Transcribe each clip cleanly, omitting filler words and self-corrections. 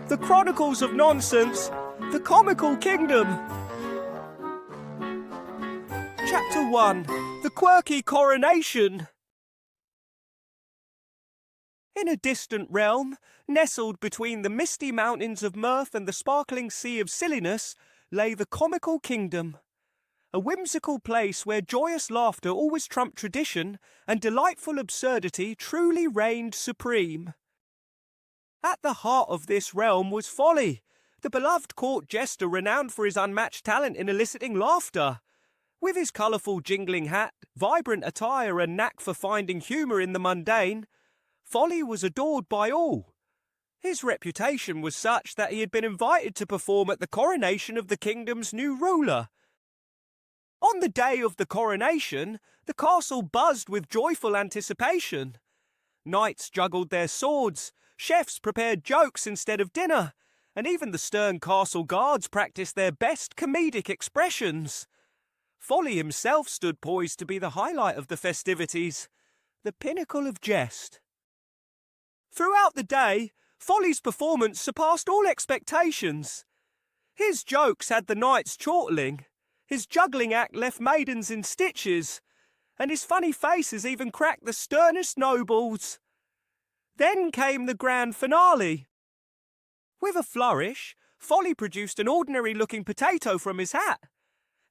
The Chronicles of Nonsense, the Comical Kingdom. Chapter 1, The Quirky Coronation. In a distant realm, nestled between the misty mountains of mirth and the sparkling sea of silliness, lay the Comical Kingdom. A whimsical place where joyous laughter always trumped tradition and delightful absurdity truly reigned supreme. At the heart of this realm was Folly, the beloved court jester renowned for his unmatched talent in eliciting laughter. With his colourful jingling hat, vibrant attire and knack for finding humour in the mundane, Folly was adored by all. His reputation was such that he had been invited to perform at the coronation of the kingdom's new ruler. On the day of the coronation, the castle buzzed with joyful anticipation. Knights juggled their swords, chefs prepared jokes instead of dinner, and even the stern castle guards practiced their best comedic expressions. Folly himself stood poised to be the highlight of the festivities, the pinnacle of jest. Throughout the day, Folly's performance surpassed all expectations. His jokes had the knights chortling, his juggling act left maidens in stitches, and his funny faces even cracked the sternest nobles. Then came the grand finale. With a flourish, Folly produced an ordinary-looking potato from his hat.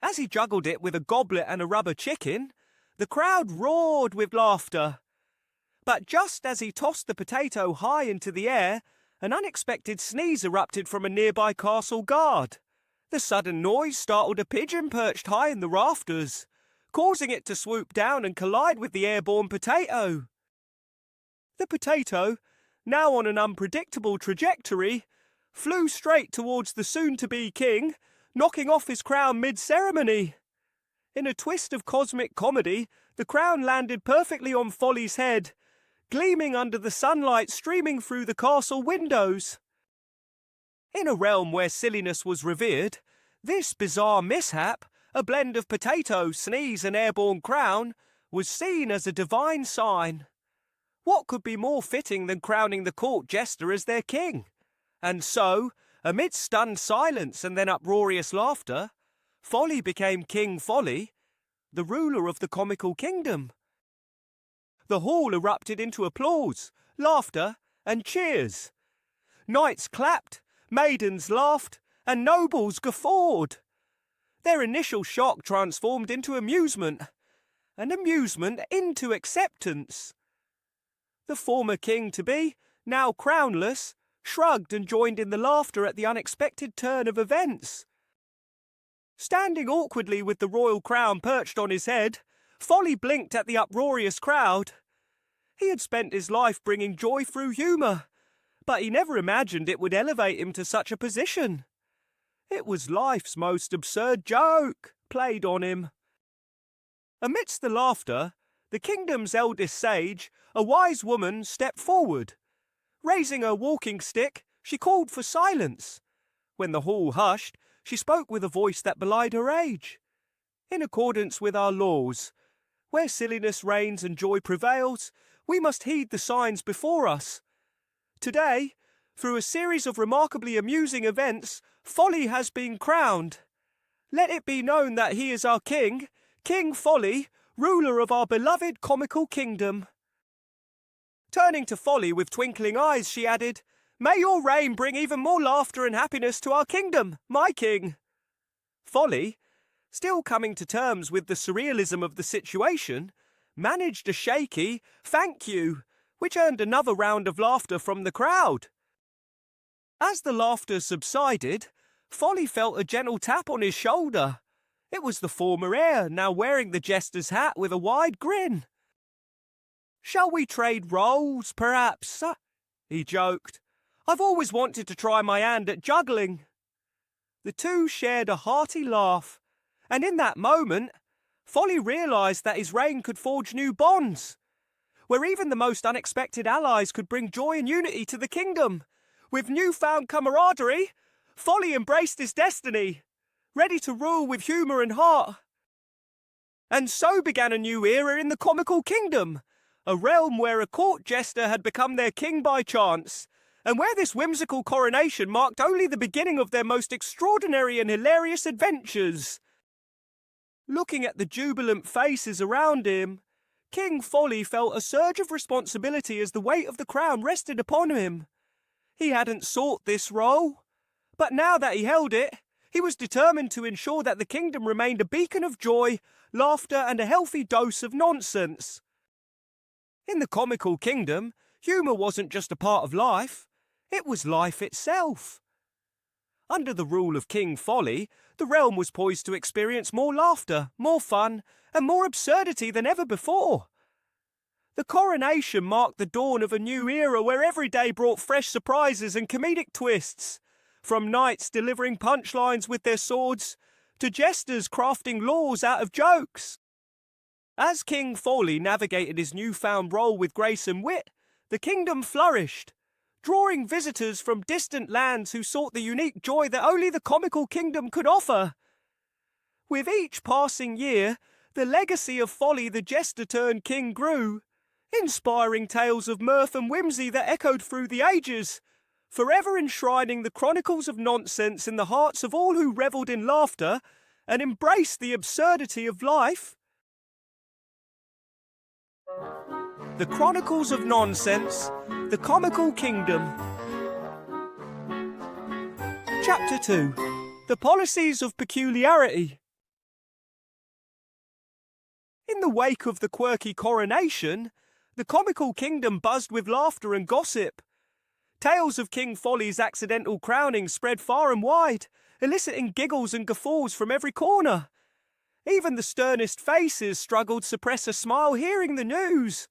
As he juggled it with a goblet and a rubber chicken, the crowd roared with laughter. But just as he tossed the potato high into the air, an unexpected sneeze erupted from a nearby castle guard. The sudden noise startled a pigeon perched high in the rafters, causing it to swoop down and collide with the airborne potato. The potato, now on an unpredictable trajectory, flew straight towards the soon-to-be king, knocking off his crown mid-ceremony. In a twist of cosmic comedy, the crown landed perfectly on Folly's head, gleaming under the sunlight streaming through the castle windows. In a realm where silliness was revered, this bizarre mishap, a blend of potato, sneeze and airborne crown, was seen as a divine sign. What could be more fitting than crowning the court jester as their king? And so, amid stunned silence and then uproarious laughter, Folly became King Folly, the ruler of the Comical Kingdom. The hall erupted into applause, laughter, and cheers. Knights clapped, maidens laughed, and nobles guffawed. Their initial shock transformed into amusement, and amusement into acceptance. The former king-to-be, now crownless, shrugged and joined in the laughter at the unexpected turn of events. Standing awkwardly with the royal crown perched on his head, Folly blinked at the uproarious crowd. He had spent his life bringing joy through humour, but he never imagined it would elevate him to such a position. It was life's most absurd joke played on him. Amidst the laughter, the kingdom's eldest sage, a wise woman, stepped forward. Raising her walking stick, she called for silence. When the hall hushed, she spoke with a voice that belied her age. In accordance with our laws, where silliness reigns and joy prevails, we must heed the signs before us. Today, through a series of remarkably amusing events, Folly has been crowned. Let it be known that he is our king, King Folly, ruler of our beloved Comical Kingdom. Turning to Folly with twinkling eyes, she added, "May your reign bring even more laughter and happiness to our kingdom, my king." Folly, still coming to terms with the surrealism of the situation, managed a shaky "thank you," which earned another round of laughter from the crowd. As the laughter subsided, Folly felt a gentle tap on his shoulder. It was the former heir, now wearing the jester's hat with a wide grin. "Shall we trade roles, perhaps?" he joked. "I've always wanted to try my hand at juggling." The two shared a hearty laugh, and in that moment, Folly realised that his reign could forge new bonds, where even the most unexpected allies could bring joy and unity to the kingdom. With newfound camaraderie, Folly embraced his destiny, ready to rule with humour and heart. And so began a new era in the Comical Kingdom, a realm where a court jester had become their king by chance, and where this whimsical coronation marked only the beginning of their most extraordinary and hilarious adventures. Looking at the jubilant faces around him, King Folly felt a surge of responsibility as the weight of the crown rested upon him. He hadn't sought this role, but now that he held it, he was determined to ensure that the kingdom remained a beacon of joy, laughter, and a healthy dose of nonsense. In the Comical Kingdom, humour wasn't just a part of life, it was life itself. Under the rule of King Folly, the realm was poised to experience more laughter, more fun, and more absurdity than ever before. The coronation marked the dawn of a new era where every day brought fresh surprises and comedic twists, from knights delivering punchlines with their swords to jesters crafting laws out of jokes. As King Folly navigated his newfound role with grace and wit, the kingdom flourished, drawing visitors from distant lands who sought the unique joy that only the Comical Kingdom could offer. With each passing year, the legacy of Folly the jester-turned-king grew, inspiring tales of mirth and whimsy that echoed through the ages, forever enshrining the Chronicles of Nonsense in the hearts of all who revelled in laughter and embraced the absurdity of life. The Chronicles of Nonsense, The Comical Kingdom. Chapter 2. The Policies of Peculiarity. In the wake of the quirky coronation, the Comical Kingdom buzzed with laughter and gossip. Tales of King Folly's accidental crowning spread far and wide, eliciting giggles and guffaws from every corner. Even the sternest faces struggled to suppress a smile hearing the news.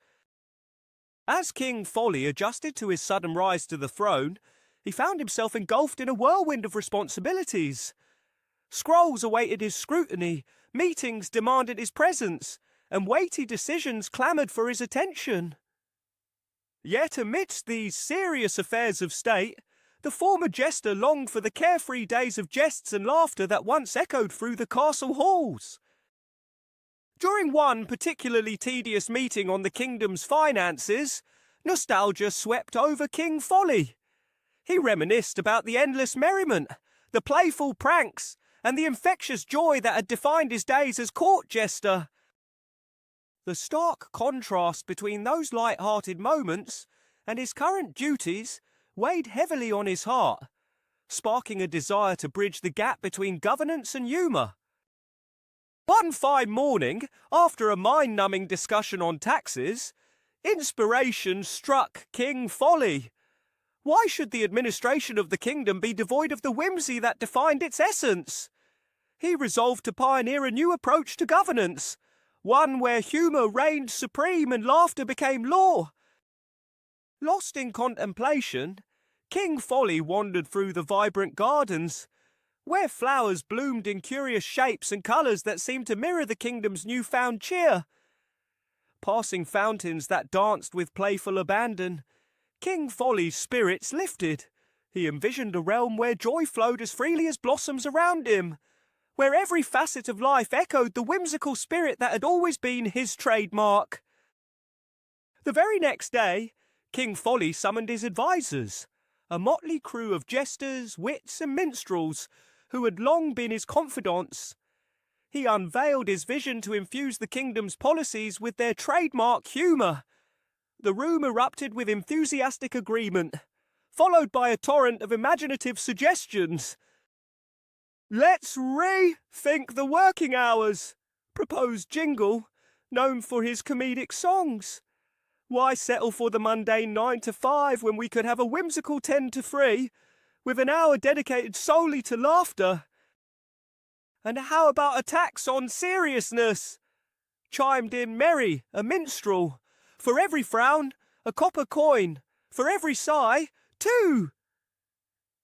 As King Folly adjusted to his sudden rise to the throne, he found himself engulfed in a whirlwind of responsibilities. Scrolls awaited his scrutiny, meetings demanded his presence, and weighty decisions clamoured for his attention. Yet amidst these serious affairs of state, the former jester longed for the carefree days of jests and laughter that once echoed through the castle halls. During one particularly tedious meeting on the kingdom's finances, nostalgia swept over King Folly. He reminisced about the endless merriment, the playful pranks, and the infectious joy that had defined his days as court jester. The stark contrast between those light-hearted moments and his current duties weighed heavily on his heart, sparking a desire to bridge the gap between governance and humour. One fine morning, after a mind-numbing discussion on taxes, inspiration struck King Folly. Why should the administration of the kingdom be devoid of the whimsy that defined its essence? He resolved to pioneer a new approach to governance, one where humour reigned supreme and laughter became law. Lost in contemplation, King Folly wandered through the vibrant gardens, where flowers bloomed in curious shapes and colours that seemed to mirror the kingdom's newfound cheer. Passing fountains that danced with playful abandon, King Folly's spirits lifted. He envisioned a realm where joy flowed as freely as blossoms around him, where every facet of life echoed the whimsical spirit that had always been his trademark. The very next day, King Folly summoned his advisors, a motley crew of jesters, wits and minstrels who had long been his confidants. He unveiled his vision to infuse the kingdom's policies with their trademark humour. The room erupted with enthusiastic agreement, followed by a torrent of imaginative suggestions. "Let's rethink the working hours," proposed Jingle, known for his comedic songs. "Why settle for the mundane 9 to 5 when we could have a whimsical 10 to 3, with an hour dedicated solely to laughter?" "And how about a tax on seriousness?" chimed in Merry, a minstrel. "For every frown, a copper coin. For every sigh, 2.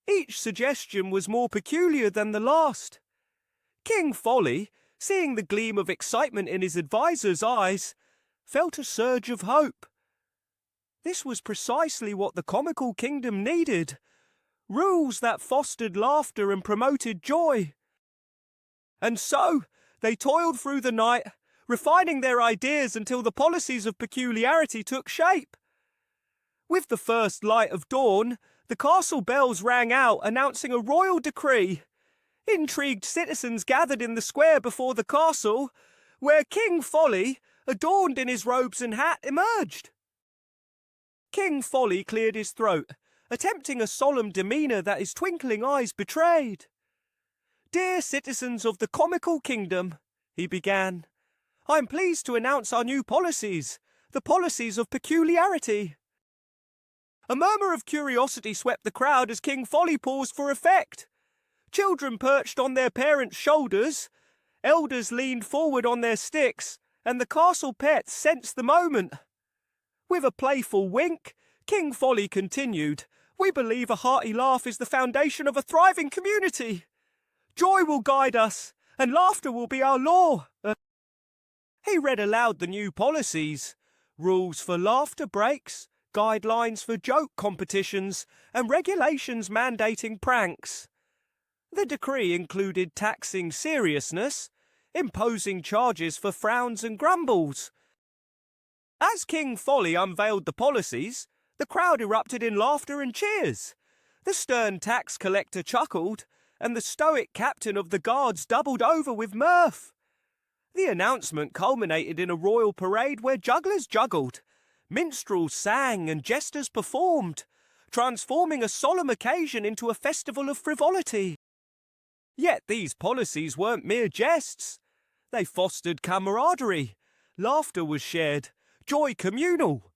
Each suggestion was more peculiar than the last. King Folly, seeing the gleam of excitement in his advisor's eyes, felt a surge of hope. This was precisely what the Comical Kingdom needed. Rules that fostered laughter and promoted joy. And so, they toiled through the night, refining their ideas until the policies of peculiarity took shape. With the first light of dawn, The castle bells rang out, announcing a royal decree. Intrigued citizens gathered in the square before the castle, where King Folly, adorned in his robes and hat, emerged. King Folly cleared his throat, attempting a solemn demeanour that his twinkling eyes betrayed. "Dear citizens of the Comical Kingdom," he began, "I am pleased to announce our new policies, the policies of peculiarity." A murmur of curiosity swept the crowd as King Folly paused for effect. Children perched on their parents' shoulders, elders leaned forward on their sticks, and the castle pets sensed the moment. With a playful wink, King Folly continued, "We believe a hearty laugh is the foundation of a thriving community. Joy will guide us, and laughter will be our law." He read aloud the new policies: rules for laughter breaks, guidelines for joke competitions, and regulations mandating pranks. The decree included taxing seriousness, imposing charges for frowns and grumbles. As King Folly unveiled the policies, the crowd erupted in laughter and cheers. The stern tax collector chuckled, and the stoic captain of the guards doubled over with mirth. The announcement culminated in a royal parade where jugglers juggled, minstrels sang, and jesters performed, transforming a solemn occasion into a festival of frivolity. Yet these policies weren't mere jests. They fostered camaraderie. Laughter was shared, joy communal.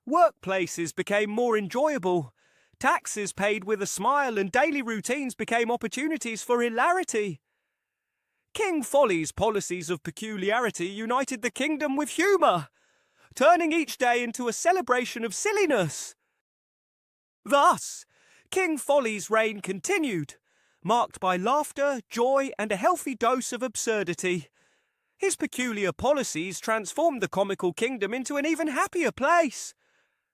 Workplaces became more enjoyable. Taxes paid with a smile, and daily routines became opportunities for hilarity. King Folly's policies of peculiarity united the kingdom with humour, turning each day into a celebration of silliness. Thus, King Folly's reign continued, marked by laughter, joy, and a healthy dose of absurdity. His peculiar policies transformed the Comical Kingdom into an even happier place.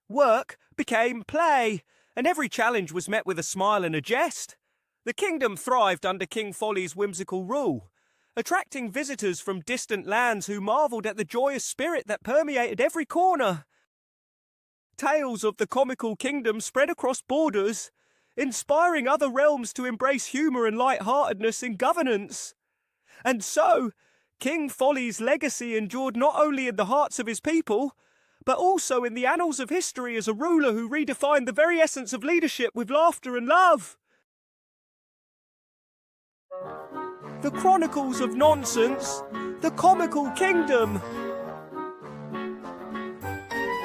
Work became play, and every challenge was met with a smile and a jest. The kingdom thrived under King Folly's whimsical rule, attracting visitors from distant lands who marvelled at the joyous spirit that permeated every corner. Tales of the Comical Kingdom spread across borders, inspiring other realms to embrace humour and light-heartedness in governance. And so, King Folly's legacy endured not only in the hearts of his people, but also in the annals of history as a ruler who redefined the very essence of leadership with laughter and love. The Chronicles of Nonsense, the Comical Kingdom.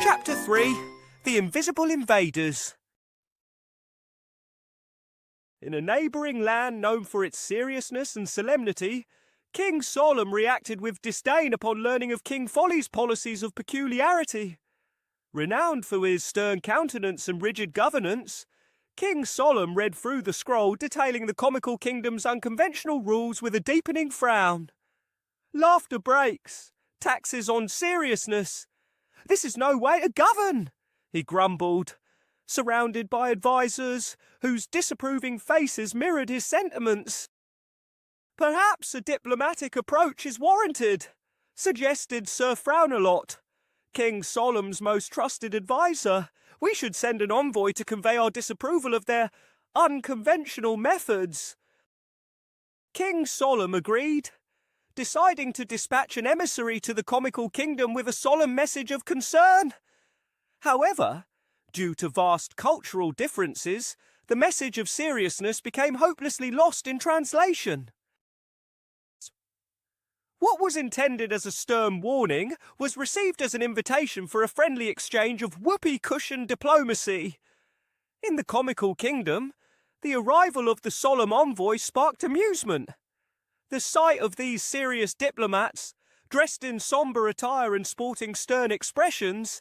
Chapter 3, The Invisible Invaders. In a neighbouring land known for its seriousness and solemnity, King Solemn reacted with disdain upon learning of King Folly's policies of peculiarity. Renowned for his stern countenance and rigid governance, King Solemn read through the scroll detailing the Comical Kingdom's unconventional rules with a deepening frown. Laughter breaks, taxes on seriousness. This is no way to govern, he grumbled, surrounded by advisers whose disapproving faces mirrored his sentiments. Perhaps a diplomatic approach is warranted, suggested Sir Frownalot, King Solemn's most trusted adviser. We should send an envoy to convey our disapproval of their unconventional methods. King Solemn agreed, deciding to dispatch an emissary to the Comical Kingdom with a solemn message of concern. However, due to vast cultural differences, the message of seriousness became hopelessly lost in translation. What was intended as a stern warning was received as an invitation for a friendly exchange of whoopee-cushion diplomacy. In the Comical Kingdom, the arrival of the solemn envoy sparked amusement. The sight of these serious diplomats, dressed in sombre attire and sporting stern expressions,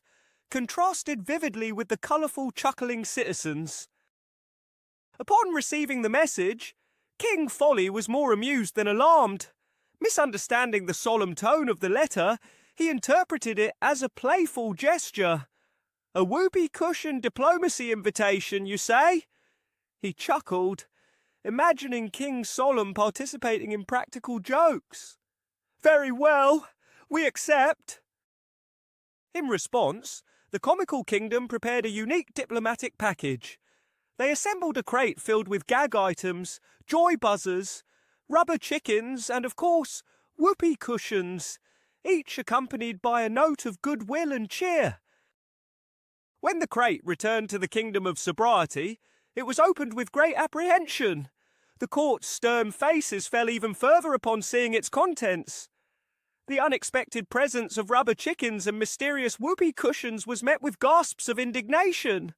contrasted vividly with the colourful, chuckling citizens. Upon receiving the message, King Folly was more amused than alarmed. Misunderstanding the solemn tone of the letter, he interpreted it as a playful gesture. A whoopee-cushion diplomacy invitation, you say? He chuckled, imagining King Solemn participating in practical jokes. Very well, we accept. In response, the Comical Kingdom prepared a unique diplomatic package, They assembled a crate filled with gag items, joy buzzers, rubber chickens, and of course, whoopee cushions, each accompanied by a note of goodwill and cheer. When the crate returned to the Kingdom of Sobriety, it was opened with great apprehension. The court's stern faces fell even further upon seeing its contents. The unexpected presence of rubber chickens and mysterious whoopee cushions was met with gasps of indignation.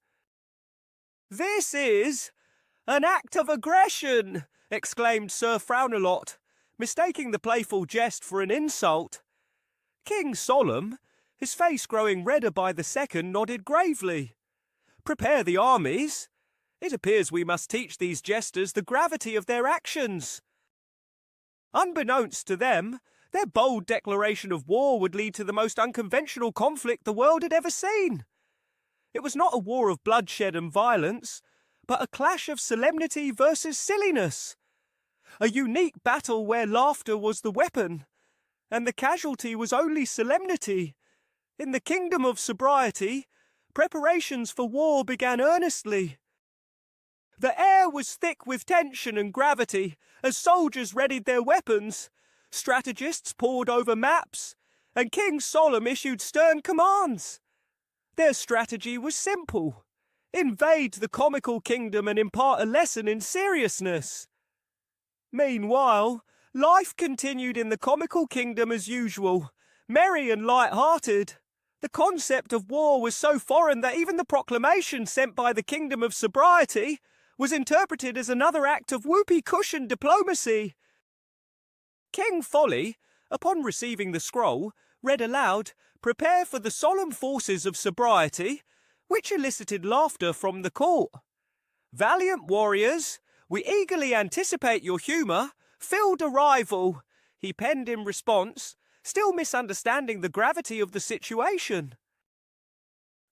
"This is an act of aggression!" exclaimed Sir Frownalot, mistaking the playful jest for an insult. King Solemn, his face growing redder by the second, nodded gravely. "Prepare the armies. It appears we must teach these jesters the gravity of their actions." Unbeknownst to them, their bold declaration of war would lead to the most unconventional conflict the world had ever seen. It was not a war of bloodshed and violence, but a clash of solemnity versus silliness. A unique battle where laughter was the weapon, and the casualty was only solemnity. In the Kingdom of Sobriety, preparations for war began earnestly. The air was thick with tension and gravity as soldiers readied their weapons, strategists pored over maps, and King Solemn issued stern commands. Their strategy was simple: invade the Comical Kingdom and impart a lesson in seriousness. Meanwhile, life continued in the Comical Kingdom as usual, merry and light-hearted. The concept of war was so foreign that even the proclamation sent by the Kingdom of Sobriety was interpreted as another act of whoopee cushion diplomacy. King Folly, upon receiving the scroll, read aloud, "Prepare for the solemn forces of sobriety," which elicited laughter from the court. "Valiant warriors, we eagerly anticipate your humour. Filled arrival," he penned in response, still misunderstanding the gravity of the situation.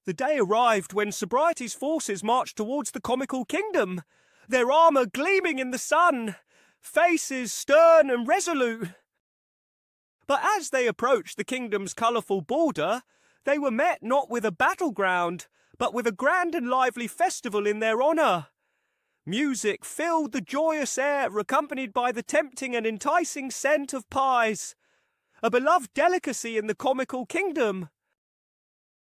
The day arrived when Sobriety's forces marched towards the Comical Kingdom, their armour gleaming in the sun, faces stern and resolute. But as they approached the kingdom's colourful border, they were met not with a battleground, but with a grand and lively festival in their honour. Music filled the joyous air, accompanied by the tempting and enticing scent of pies, a beloved delicacy in the Comical Kingdom.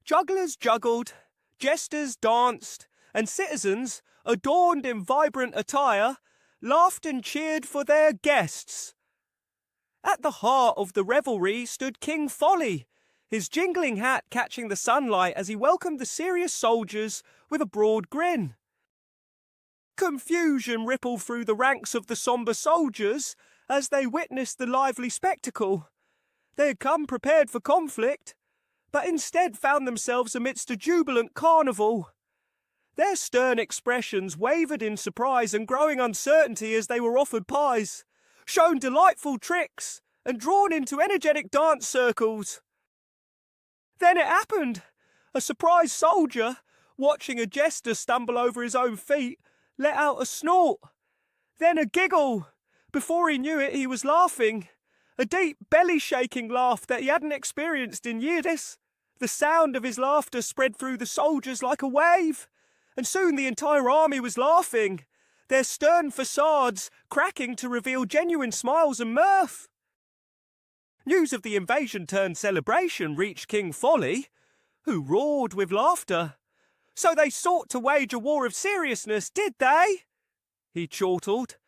Jugglers juggled, jesters danced, and citizens, adorned in vibrant attire, laughed and cheered for their guests. At the heart of the revelry stood King Folly, his jingling hat catching the sunlight as he welcomed the serious soldiers with a broad grin. Confusion rippled through the ranks of the sombre soldiers as they witnessed the lively spectacle. They had come prepared for conflict, but instead found themselves amidst a jubilant carnival. Their stern expressions wavered in surprise and growing uncertainty as they were offered pies, shown delightful tricks, and drawn into energetic dance circles. Then it happened. A surprised soldier, watching a jester stumble over his own feet, let out a snort, then a giggle. Before he knew it, he was laughing, a deep belly-shaking laugh that he hadn't experienced in years. The sound of his laughter spread through the soldiers like a wave, and soon the entire army was laughing, their stern facades cracking to reveal genuine smiles and mirth. News of the invasion turned celebration reached King Folly, who roared with laughter. "So they sought to wage a war of seriousness, did they?" he chortled.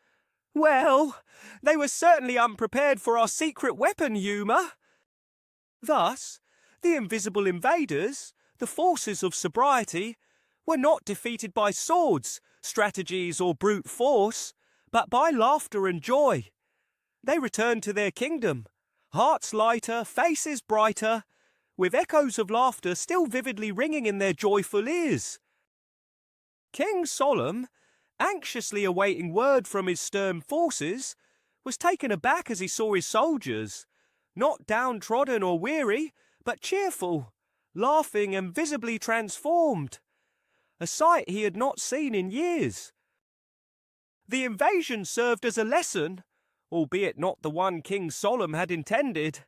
"Well, they were certainly unprepared for our secret weapon humour." Thus, the invisible invaders, the forces of sobriety, were not defeated by swords, strategies, or brute force, but by laughter and joy. They returned to their kingdom, hearts lighter, faces brighter, with echoes of laughter still vividly ringing in their joyful ears. King Solemn, anxiously awaiting word from his stern forces, was taken aback as he saw his soldiers, not downtrodden or weary, but cheerful, laughing and visibly transformed, a sight he had not seen in years. The invasion served as a lesson, albeit not the one King Solemn had intended.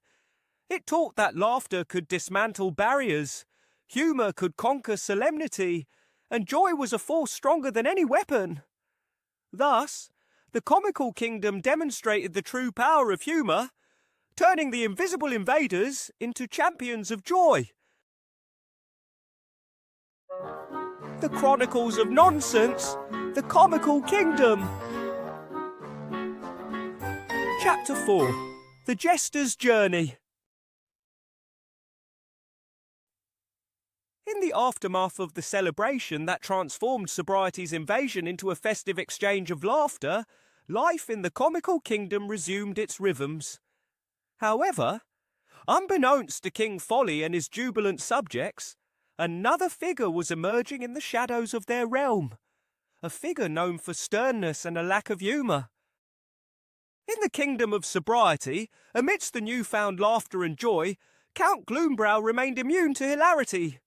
It taught that laughter could dismantle barriers, humour could conquer solemnity, and joy was a force stronger than any weapon. Thus, the Comical Kingdom demonstrated the true power of humour, turning the invisible invaders into champions of joy. The Chronicles of Nonsense, the Comical Kingdom. Chapter 4. The Jester's Journey. In the aftermath of the celebration that transformed Sobriety's invasion into a festive exchange of laughter, life in the Comical Kingdom resumed its rhythms. However, unbeknownst to King Folly and his jubilant subjects, another figure was emerging in the shadows of their realm, a figure known for sternness and a lack of humour. In the Kingdom of Sobriety, amidst the newfound laughter and joy, Count Gloombrow remained immune to hilarity.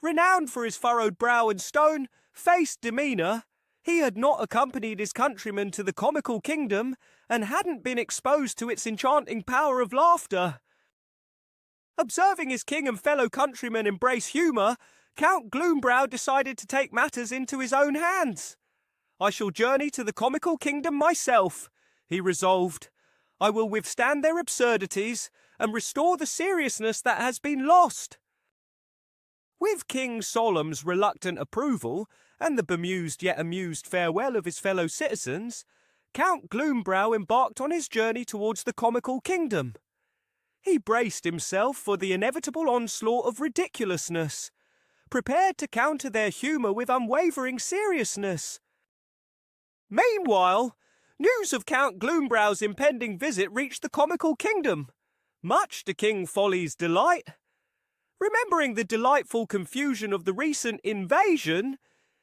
Renowned for his furrowed brow and stone-faced demeanour, he had not accompanied his countrymen to the Comical Kingdom and hadn't been exposed to its enchanting power of laughter. Observing his king and fellow countrymen embrace humour, Count Gloombrow decided to take matters into his own hands. "I shall journey to the Comical Kingdom myself," he resolved. "I will withstand their absurdities and restore the seriousness that has been lost." With King Solemn's reluctant approval and the bemused yet amused farewell of his fellow citizens, Count Gloombrow embarked on his journey towards the Comical Kingdom. He braced himself for the inevitable onslaught of ridiculousness, prepared to counter their humour with unwavering seriousness. Meanwhile, news of Count Gloombrow's impending visit reached the Comical Kingdom, much to King Folly's delight. Remembering the delightful confusion of the recent invasion,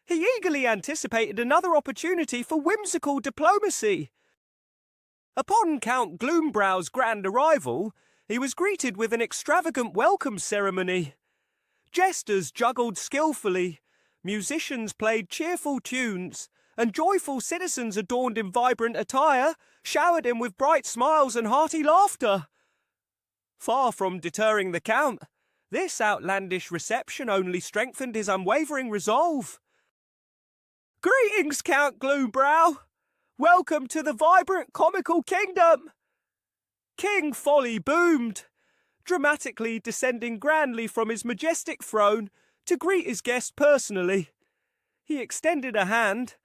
he eagerly anticipated another opportunity for whimsical diplomacy. Upon Count Gloombrow's grand arrival, he was greeted with an extravagant welcome ceremony. Jesters juggled skillfully, musicians played cheerful tunes, and joyful citizens adorned in vibrant attire showered him with bright smiles and hearty laughter. Far from deterring the Count, this outlandish reception only strengthened his unwavering resolve. "Greetings, Count Gloombrow! Welcome to the vibrant Comical Kingdom!" King Folly boomed, dramatically descending grandly from his majestic throne to greet his guest personally. He extended a hand,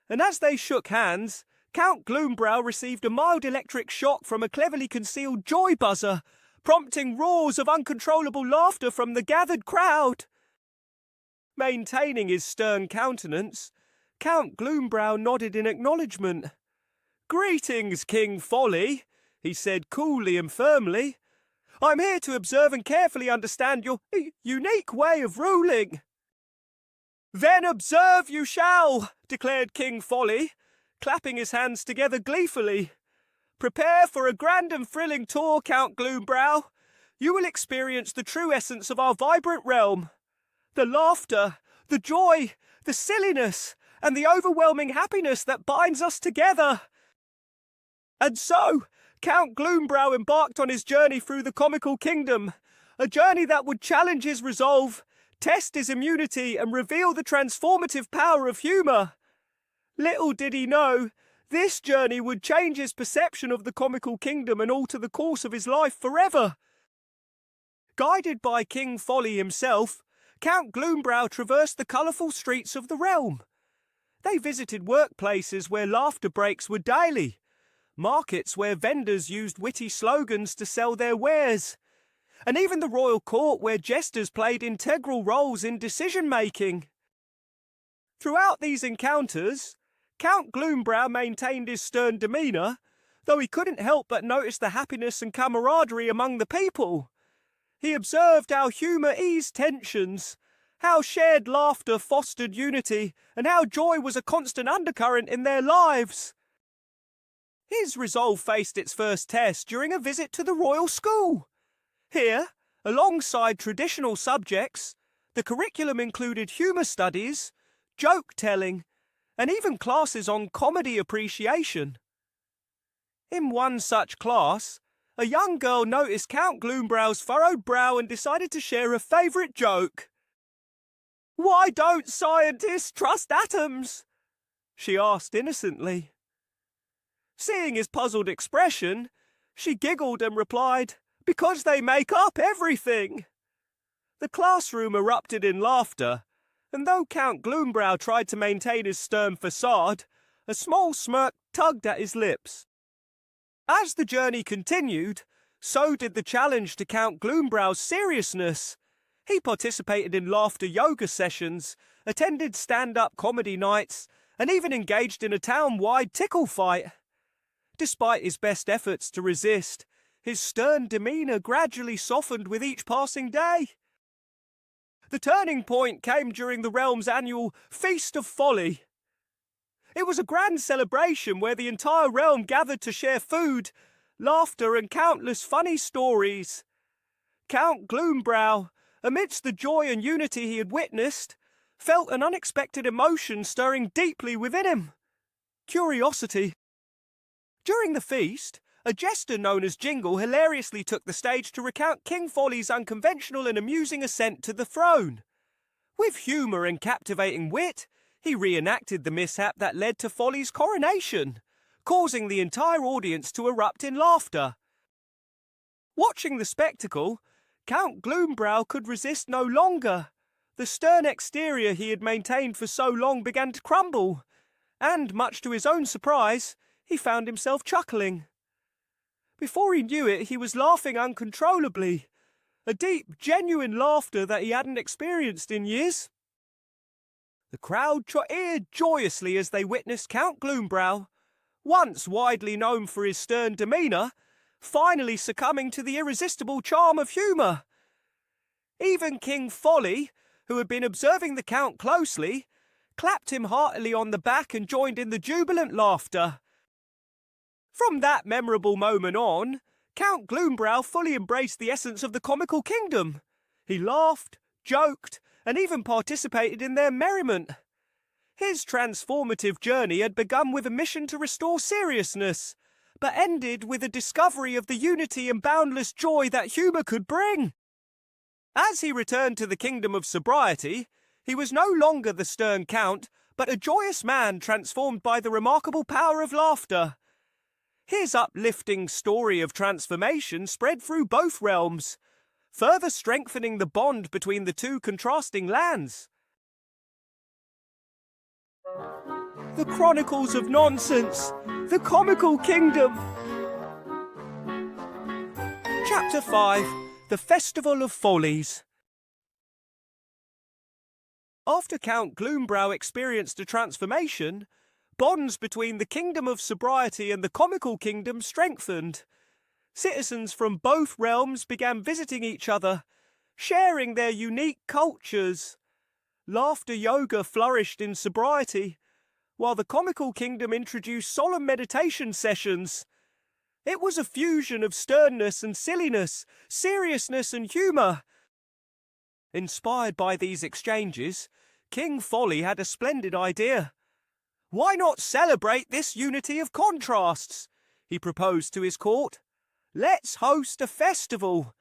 and as they shook hands, Count Gloombrow received a mild electric shock from a cleverly concealed joy buzzer, prompting roars of uncontrollable laughter from the gathered crowd. Maintaining his stern countenance, Count Gloombrow nodded in acknowledgement. "Greetings, King Folly," he said coolly and firmly. "I'm here to observe and carefully understand your unique way of ruling." "Then observe you shall," declared King Folly, clapping his hands together gleefully. "Prepare for a grand and thrilling tour, Count Gloombrow. You will experience the true essence of our vibrant realm. The laughter, the joy, the silliness, and the overwhelming happiness that binds us together." And so, Count Gloombrow embarked on his journey through the Comical Kingdom, a journey that would challenge his resolve, test his immunity, and reveal the transformative power of humour. Little did he know, this journey would change his perception of the Comical Kingdom and alter the course of his life forever. Guided by King Folly himself, Count Gloombrow traversed the colourful streets of the realm. They visited workplaces where laughter breaks were daily, markets where vendors used witty slogans to sell their wares, and even the royal court where jesters played integral roles in decision-making. Throughout these encounters, Count Gloombrow maintained his stern demeanour, though he couldn't help but notice the happiness and camaraderie among the people. He observed how humour eased tensions, how shared laughter fostered unity, and how joy was a constant undercurrent in their lives. His resolve faced its first test during a visit to the royal school. Here, alongside traditional subjects, the curriculum included humour studies, joke-telling, and even classes on comedy appreciation. In one such class, a young girl noticed Count Gloombrow's furrowed brow and decided to share a favourite joke. "Why don't scientists trust atoms?" she asked innocently. Seeing his puzzled expression, she giggled and replied, "Because they make up everything." The classroom erupted in laughter, and though Count Gloombrow tried to maintain his stern facade, a small smirk tugged at his lips. As the journey continued, so did the challenge to Count Gloombrow's seriousness. He participated in laughter yoga sessions, attended stand-up comedy nights, and even engaged in a town-wide tickle fight. Despite his best efforts to resist, his stern demeanour gradually softened with each passing day. The turning point came during the realm's annual Feast of Folly. It was a grand celebration where the entire realm gathered to share food, laughter, and countless funny stories. Count Gloombrow, amidst the joy and unity he had witnessed, felt an unexpected emotion stirring deeply within him: curiosity. During the feast, a jester known as Jingle hilariously took the stage to recount King Folly's unconventional and amusing ascent to the throne. With humour and captivating wit, he reenacted the mishap that led to Folly's coronation, causing the entire audience to erupt in laughter. Watching the spectacle, Count Gloombrow could resist no longer. The stern exterior he had maintained for so long began to crumble, and, much to his own surprise, he found himself chuckling. Before he knew it, he was laughing uncontrollably, a deep, genuine laughter that he hadn't experienced in years. The crowd cheered joyously as they witnessed Count Gloombrow, once widely known for his stern demeanour, finally succumbing to the irresistible charm of humour. Even King Folly, who had been observing the Count closely, clapped him heartily on the back and joined in the jubilant laughter. From that memorable moment on, Count Gloombrow fully embraced the essence of the Comical Kingdom. He laughed, joked, and even participated in their merriment. His transformative journey had begun with a mission to restore seriousness, but ended with a discovery of the unity and boundless joy that humour could bring. As he returned to the Kingdom of Sobriety, he was no longer the stern Count, but a joyous man transformed by the remarkable power of laughter. His uplifting story of transformation spread through both realms, further strengthening the bond between the two contrasting lands. The Chronicles of Nonsense, the Comical Kingdom. Chapter 5, The Festival of Follies. After Count Gloombrow experienced a transformation, bonds between the Kingdom of Sobriety and the Comical Kingdom strengthened. Citizens from both realms began visiting each other, sharing their unique cultures. Laughter yoga flourished in Sobriety, while the Comical Kingdom introduced solemn meditation sessions. It was a fusion of sternness and silliness, seriousness and humour. Inspired by these exchanges, King Folly had a splendid idea. Why not celebrate this unity of contrasts? He proposed to his court. Let's host a festival.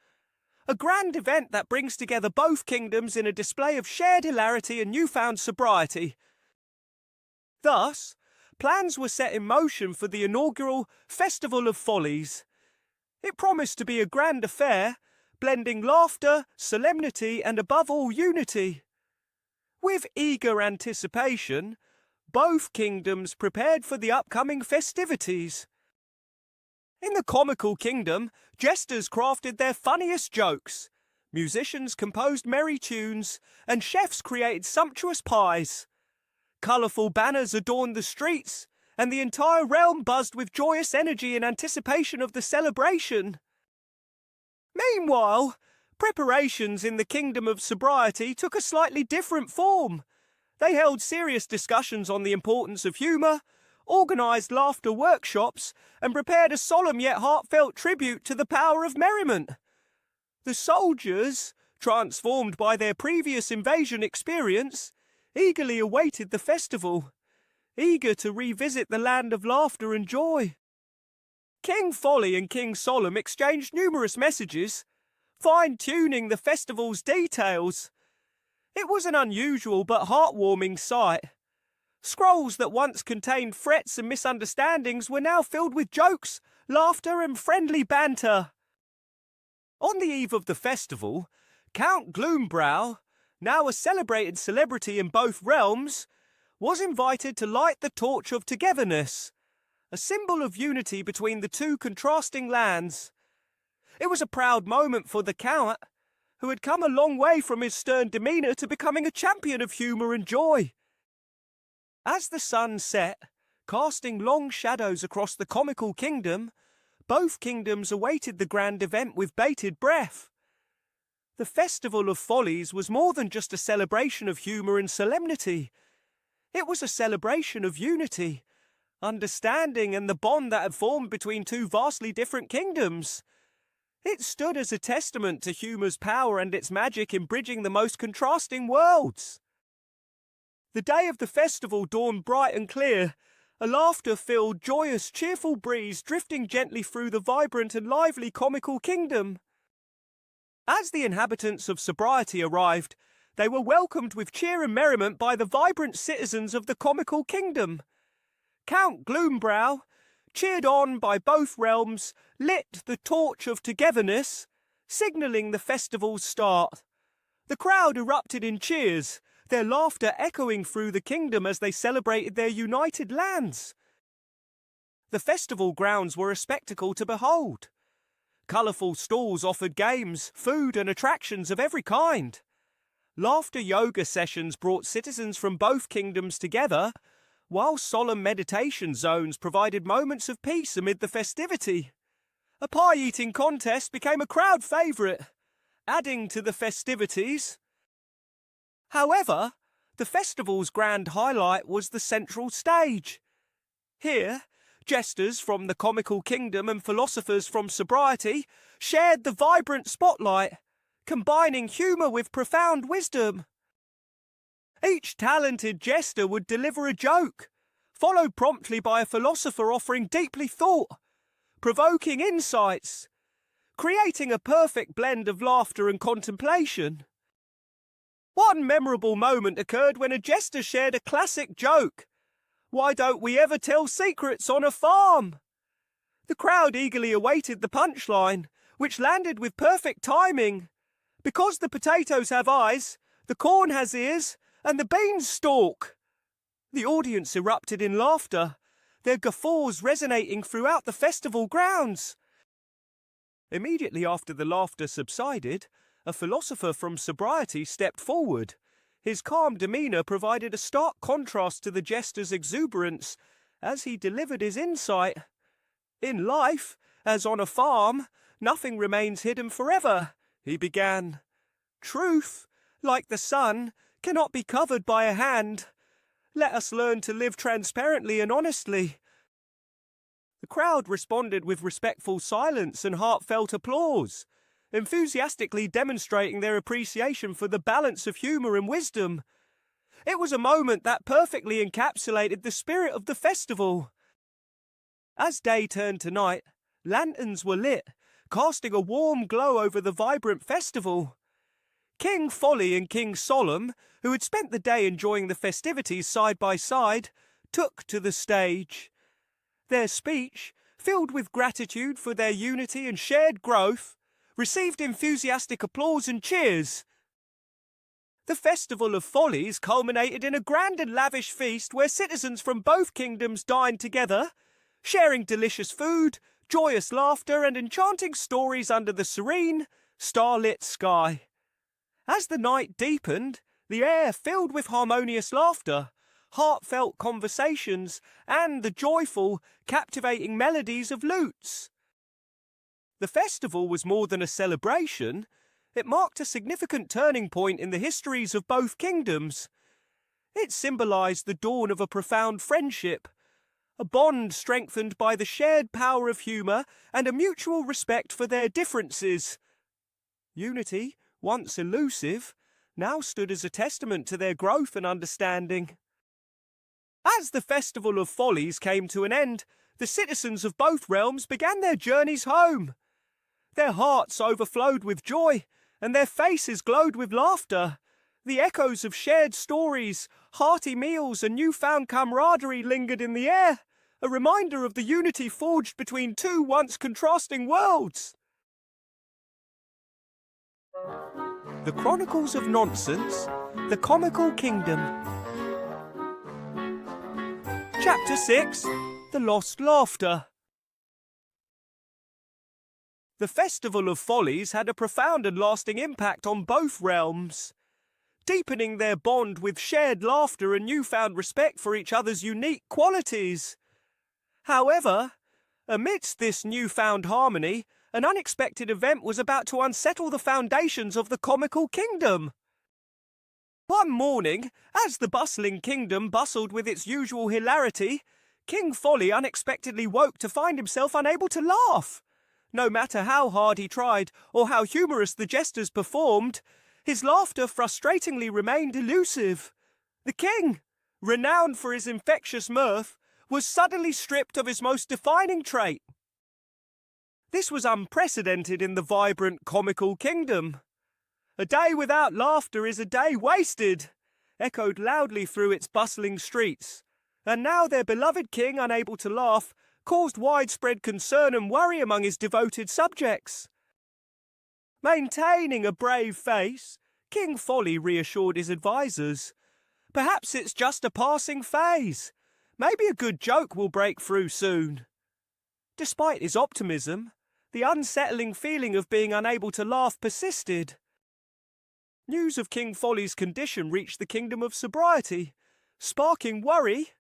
A grand event that brings together both kingdoms in a display of shared hilarity and newfound sobriety. Thus, plans were set in motion for the inaugural Festival of Follies. It promised to be a grand affair, blending laughter, solemnity, and above all unity. With eager anticipation, both kingdoms prepared for the upcoming festivities. In the Comical Kingdom, jesters crafted their funniest jokes, musicians composed merry tunes, and chefs created sumptuous pies. Colourful banners adorned the streets, and the entire realm buzzed with joyous energy in anticipation of the celebration. Meanwhile, preparations in the Kingdom of Sobriety took a slightly different form. They held serious discussions on the importance of humour, organised laughter workshops, and prepared a solemn yet heartfelt tribute to the power of merriment. The soldiers, transformed by their previous invasion experience, eagerly awaited the festival, eager to revisit the land of laughter and joy. King Folly and King Solemn exchanged numerous messages, fine-tuning the festival's details. It was an unusual but heartwarming sight. Scrolls that once contained threats and misunderstandings were now filled with jokes, laughter and friendly banter. On the eve of the festival, Count Gloombrow, now a celebrated celebrity in both realms, was invited to light the torch of togetherness, a symbol of unity between the two contrasting lands. It was a proud moment for the Count, who had come a long way from his stern demeanour to becoming a champion of humour and joy. As the sun set, casting long shadows across the Comical Kingdom, both kingdoms awaited the grand event with bated breath. The Festival of Follies was more than just a celebration of humour and solemnity. It was a celebration of unity, understanding and the bond that had formed between two vastly different kingdoms. It stood as a testament to humour's power and its magic in bridging the most contrasting worlds. The day of the festival dawned bright and clear, a laughter-filled, joyous, cheerful breeze drifting gently through the vibrant and lively Comical Kingdom. As the inhabitants of Sobriety arrived, they were welcomed with cheer and merriment by the vibrant citizens of the Comical Kingdom. Count Gloombrow, cheered on by both realms, lit the torch of togetherness, signalling the festival's start. The crowd erupted in cheers, their laughter echoing through the kingdom as they celebrated their united lands. The festival grounds were a spectacle to behold. Colourful stalls offered games, food and attractions of every kind. Laughter yoga sessions brought citizens from both kingdoms together, while solemn meditation zones provided moments of peace amid the festivity. A pie-eating contest became a crowd favourite, adding to the festivities. However, the festival's grand highlight was the central stage. Here, jesters from the Comical Kingdom and philosophers from Sobriety shared the vibrant spotlight, combining humour with profound wisdom. Each talented jester would deliver a joke, followed promptly by a philosopher offering deeply thought-provoking insights, creating a perfect blend of laughter and contemplation. One memorable moment occurred when a jester shared a classic joke. "Why don't we ever tell secrets on a farm?" The crowd eagerly awaited the punchline, which landed with perfect timing. "Because the potatoes have eyes, the corn has ears, and the beans stalk." The audience erupted in laughter, their guffaws resonating throughout the festival grounds. Immediately after the laughter subsided, a philosopher from Sobriety stepped forward. His calm demeanour provided a stark contrast to the jester's exuberance as he delivered his insight. "In life, as on a farm, nothing remains hidden forever," he began. "Truth, like the sun, cannot be covered by a hand. Let us learn to live transparently and honestly." The crowd responded with respectful silence and heartfelt applause, enthusiastically demonstrating their appreciation for the balance of humour and wisdom. It was a moment that perfectly encapsulated the spirit of the festival. As day turned to night, lanterns were lit, casting a warm glow over the vibrant festival. King Folly and King Solemn, who had spent the day enjoying the festivities side by side, took to the stage. Their speech, filled with gratitude for their unity and shared growth, received enthusiastic applause and cheers. The Festival of Follies culminated in a grand and lavish feast where citizens from both kingdoms dined together, sharing delicious food, joyous laughter and enchanting stories under the serene, starlit sky. As the night deepened, the air filled with harmonious laughter, heartfelt conversations, and the joyful, captivating melodies of lutes. The festival was more than a celebration. It marked a significant turning point in the histories of both kingdoms. It symbolised the dawn of a profound friendship, a bond strengthened by the shared power of humour and a mutual respect for their differences. Unity, once elusive, now stood as a testament to their growth and understanding. As the Festival of Follies came to an end, the citizens of both realms began their journeys home. Their hearts overflowed with joy, and their faces glowed with laughter, The echoes of shared stories, hearty meals, and newfound camaraderie lingered in the air, a reminder of the unity forged between two once contrasting worlds. The Chronicles of Nonsense, The Comical Kingdom. Chapter 6, The Lost Laughter. The Festival of Follies had a profound and lasting impact on both realms, deepening their bond with shared laughter and newfound respect for each other's unique qualities. However, amidst this newfound harmony, an unexpected event was about to unsettle the foundations of the Comical Kingdom. One morning, as the bustling kingdom bustled with its usual hilarity, King Folly unexpectedly woke to find himself unable to laugh. No matter how hard he tried or how humorous the jesters performed, his laughter frustratingly remained elusive. The king, renowned for his infectious mirth, was suddenly stripped of his most defining trait. This was unprecedented in the vibrant Comical Kingdom. "A day without laughter is a day wasted," echoed loudly through its bustling streets, and now their beloved king, unable to laugh, caused widespread concern and worry among his devoted subjects. Maintaining a brave face, King Folly reassured his advisors. "Perhaps it's just a passing phase. Maybe a good joke will break through soon." Despite his optimism, the unsettling feeling of being unable to laugh persisted. News of King Folly's condition reached the Kingdom of Sobriety, sparking worry.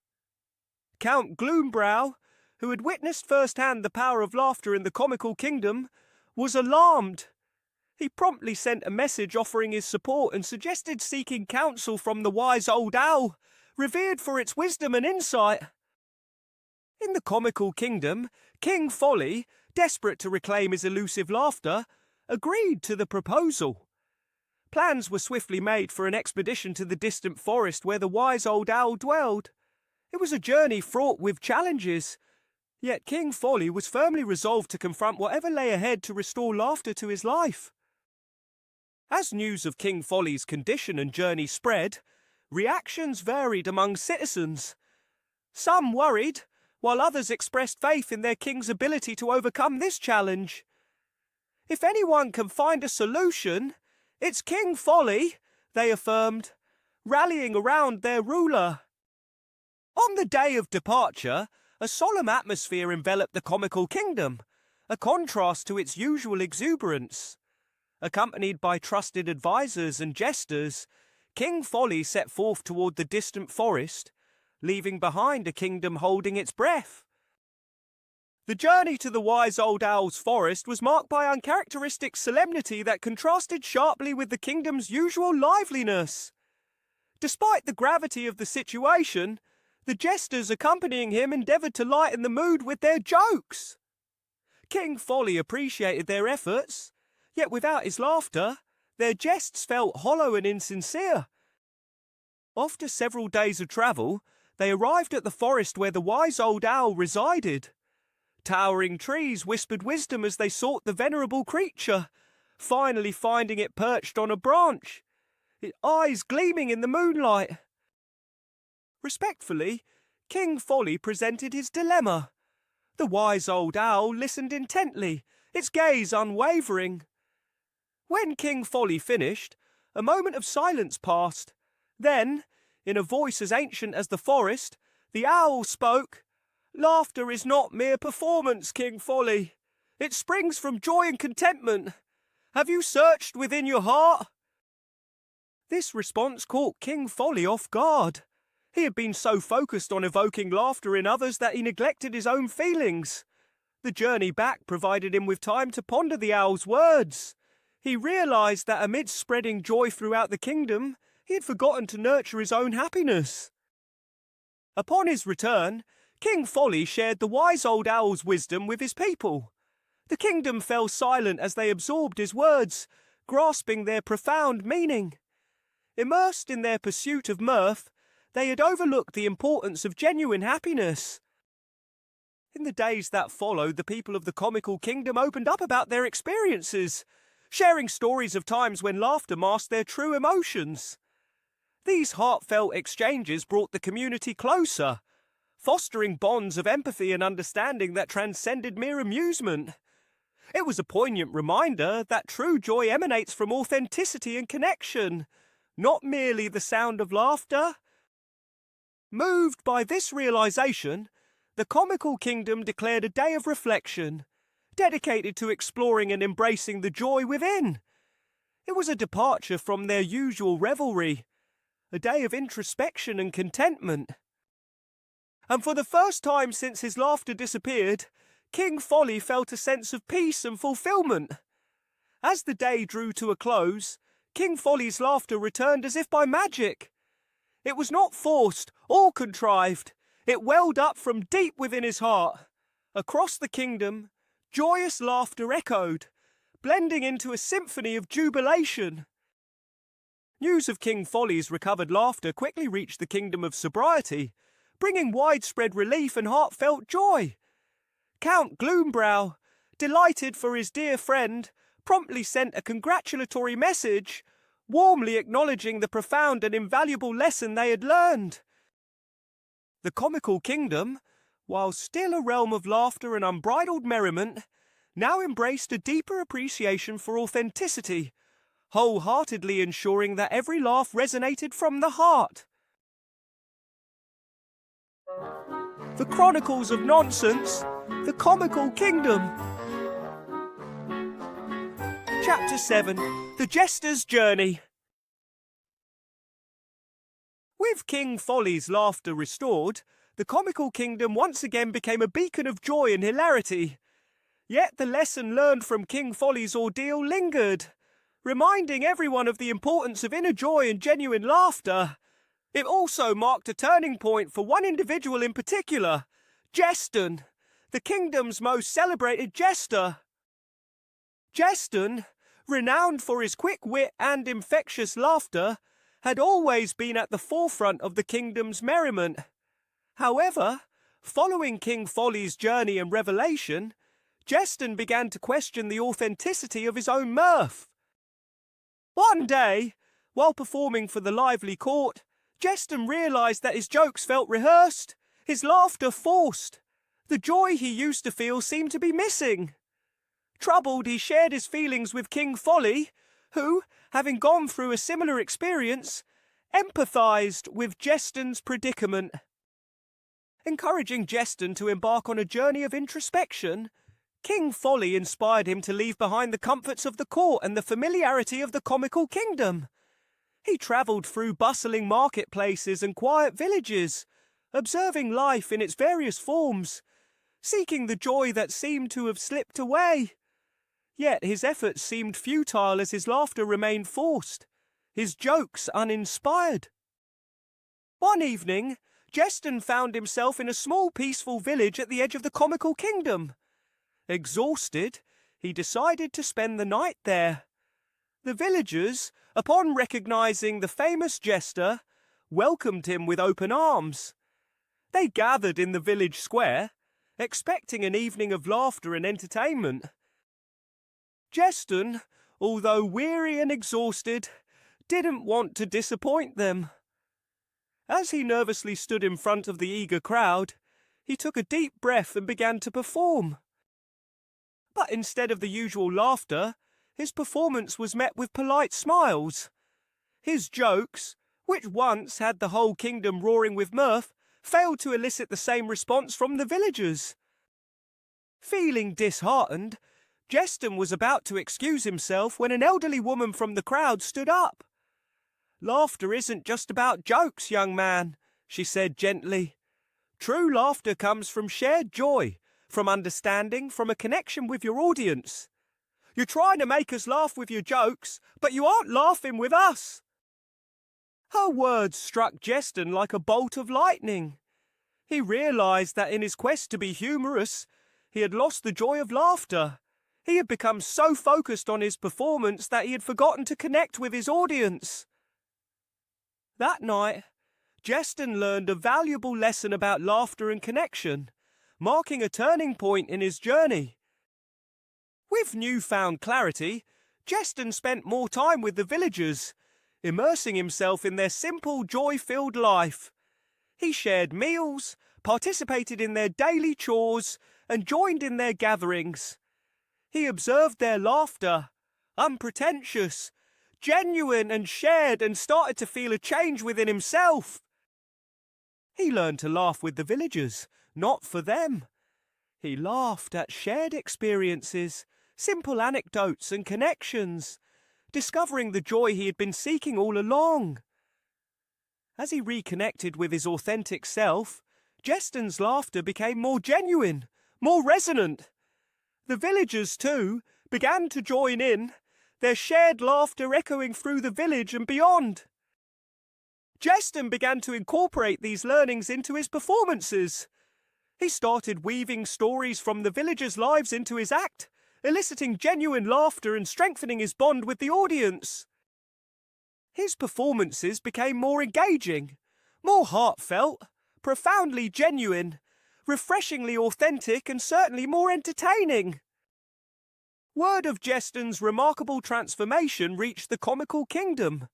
Count Gloombrow, who had witnessed firsthand the power of laughter in the Comical Kingdom, was alarmed. He promptly sent a message offering his support and suggested seeking counsel from the wise old owl, revered for its wisdom and insight. In the Comical Kingdom, King Folly, desperate to reclaim his elusive laughter, agreed to the proposal. Plans were swiftly made for an expedition to the distant forest where the wise old owl dwelled. It was a journey fraught with challenges, yet King Folly was firmly resolved to confront whatever lay ahead to restore laughter to his life. As news of King Folly's condition and journey spread, reactions varied among citizens. Some worried, while others expressed faith in their king's ability to overcome this challenge. "If anyone can find a solution, it's King Folly," they affirmed, rallying around their ruler. On the day of departure, a solemn atmosphere enveloped the Comical Kingdom, a contrast to its usual exuberance. Accompanied by trusted advisors and jesters, King Folly set forth toward the distant forest, leaving behind a kingdom holding its breath. The journey to the wise old owl's forest was marked by uncharacteristic solemnity that contrasted sharply with the kingdom's usual liveliness. Despite the gravity of the situation, the jesters accompanying him endeavoured to lighten the mood with their jokes. King Folly appreciated their efforts, yet without his laughter, their jests felt hollow and insincere. After several days of travel, they arrived at the forest where the wise old owl resided. Towering trees whispered wisdom as they sought the venerable creature, finally finding it perched on a branch, its eyes gleaming in the moonlight. Respectfully, King Folly presented his dilemma. The wise old owl listened intently, its gaze unwavering. When King Folly finished, a moment of silence passed. Then, in a voice as ancient as the forest, the owl spoke. "Laughter is not mere performance, King Folly. It springs from joy and contentment. Have you searched within your heart?" This response caught King Folly off guard. He had been so focused on evoking laughter in others that he neglected his own feelings. The journey back provided him with time to ponder the owl's words. He realised that amidst spreading joy throughout the kingdom, he had forgotten to nurture his own happiness. Upon his return, King Folly shared the wise old owl's wisdom with his people. The kingdom fell silent as they absorbed his words, grasping their profound meaning. Immersed in their pursuit of mirth, they had overlooked the importance of genuine happiness. In the days that followed, the people of the Comical Kingdom opened up about their experiences, sharing stories of times when laughter masked their true emotions. These heartfelt exchanges brought the community closer, fostering bonds of empathy and understanding that transcended mere amusement. It was a poignant reminder that true joy emanates from authenticity and connection, not merely the sound of laughter. Moved by this realization, the Comical Kingdom declared a day of reflection, dedicated to exploring and embracing the joy within. It was a departure from their usual revelry, a day of introspection and contentment. And for the first time since his laughter disappeared, King Folly felt a sense of peace and fulfillment. As the day drew to a close, King Folly's laughter returned as if by magic. It was not forced or contrived. It welled up from deep within his heart. Across the kingdom, joyous laughter echoed, blending into a symphony of jubilation. News of King Folly's recovered laughter quickly reached the Kingdom of Sobriety, bringing widespread relief and heartfelt joy. Count Gloombrow, delighted for his dear friend, promptly sent a congratulatory message, warmly acknowledging the profound and invaluable lesson they had learned. The Comical Kingdom, while still a realm of laughter and unbridled merriment, now embraced a deeper appreciation for authenticity, wholeheartedly ensuring that every laugh resonated from the heart. The Chronicles of Nonsense, The Comical Kingdom. Chapter 7, The Jester's Journey. With King Folly's laughter restored, the Comical Kingdom once again became a beacon of joy and hilarity. Yet the lesson learned from King Folly's ordeal lingered, reminding everyone of the importance of inner joy and genuine laughter. It also marked a turning point for one individual in particular, Jeston, the kingdom's most celebrated jester. Jeston, renowned for his quick wit and infectious laughter, had always been at the forefront of the kingdom's merriment. However, following King Folly's journey and revelation, Jeston began to question the authenticity of his own mirth. One day, while performing for the lively court, Jeston realised that his jokes felt rehearsed, his laughter forced. The joy he used to feel seemed to be missing. Troubled, he shared his feelings with King Folly, who, having gone through a similar experience, empathised with Jeston's predicament. Encouraging Jeston to embark on a journey of introspection, King Folly inspired him to leave behind the comforts of the court and the familiarity of the Comical Kingdom. He travelled through bustling marketplaces and quiet villages, observing life in its various forms, seeking the joy that seemed to have slipped away. Yet his efforts seemed futile as his laughter remained forced, his jokes uninspired. One evening, Jeston found himself in a small peaceful village at the edge of the Comical Kingdom. Exhausted, he decided to spend the night there. The villagers, upon recognising the famous jester, welcomed him with open arms. They gathered in the village square, expecting an evening of laughter and entertainment. Jeston, although weary and exhausted, didn't want to disappoint them. As he nervously stood in front of the eager crowd, he took a deep breath and began to perform. But instead of the usual laughter, his performance was met with polite smiles. His jokes, which once had the whole kingdom roaring with mirth, failed to elicit the same response from the villagers. Feeling disheartened, Jeston was about to excuse himself when an elderly woman from the crowd stood up. "Laughter isn't just about jokes, young man," she said gently. "True laughter comes from shared joy, from understanding, from a connection with your audience. You're trying to make us laugh with your jokes, but you aren't laughing with us." Her words struck Jeston like a bolt of lightning. He realised that in his quest to be humorous, he had lost the joy of laughter. He had become so focused on his performance that he had forgotten to connect with his audience. That night, Jeston learned a valuable lesson about laughter and connection, marking a turning point in his journey. With newfound clarity, Jeston spent more time with the villagers, immersing himself in their simple, joy-filled life. He shared meals, participated in their daily chores, and joined in their gatherings. He observed their laughter, unpretentious, genuine and shared, and started to feel a change within himself. He learned to laugh with the villagers, not for them. He laughed at shared experiences, simple anecdotes and connections, discovering the joy he had been seeking all along. As he reconnected with his authentic self, Jeston's laughter became more genuine, more resonant. The villagers, too, began to join in, their shared laughter echoing through the village and beyond. Jeston began to incorporate these learnings into his performances. He started weaving stories from the villagers' lives into his act, eliciting genuine laughter and strengthening his bond with the audience. His performances became more engaging, more heartfelt, profoundly genuine, refreshingly authentic, and certainly more entertaining. Word of Jeston's remarkable transformation reached the Comical Kingdom.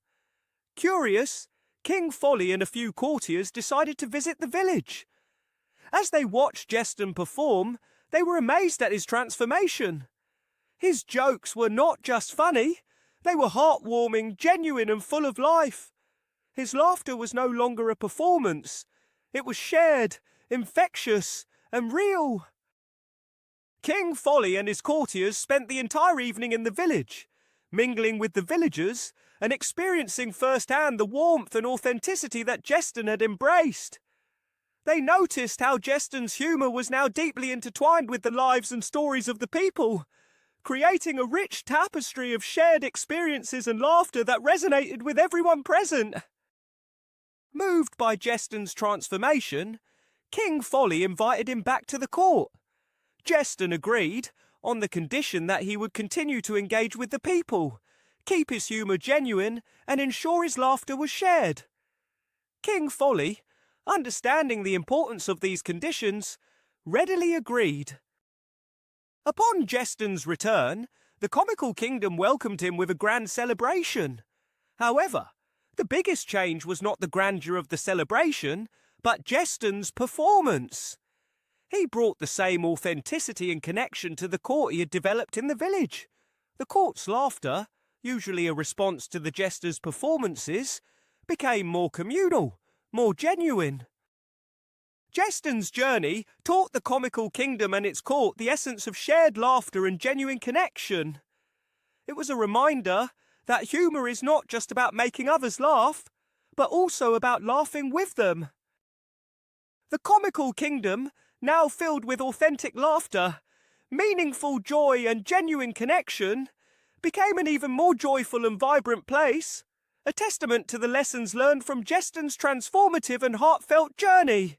Curious, King Folly and a few courtiers decided to visit the village. As they watched Jeston perform, they were amazed at his transformation. His jokes were not just funny, they were heartwarming, genuine and full of life. His laughter was no longer a performance. It was shared, infectious and real. King Folly and his courtiers spent the entire evening in the village, mingling with the villagers and experiencing firsthand the warmth and authenticity that Jeston had embraced. They noticed how Jeston's humour was now deeply intertwined with the lives and stories of the people, creating a rich tapestry of shared experiences and laughter that resonated with everyone present. Moved by Jeston's transformation, King Folly invited him back to the court. Jeston agreed, on the condition that he would continue to engage with the people, keep his humour genuine, and ensure his laughter was shared. King Folly, understanding the importance of these conditions, readily agreed. Upon Jeston's return, the Comical Kingdom welcomed him with a grand celebration. However, the biggest change was not the grandeur of the celebration, but Jeston's performance. He brought the same authenticity and connection to the court he had developed in the village. The court's laughter, usually a response to the jester's performances, became more communal, more genuine. Jeston's journey taught the Comical Kingdom and its court the essence of shared laughter and genuine connection. It was a reminder that humour is not just about making others laugh, but also about laughing with them. The Comical Kingdom, now filled with authentic laughter, meaningful joy and genuine connection, became an even more joyful and vibrant place, a testament to the lessons learned from Jeston's transformative and heartfelt journey.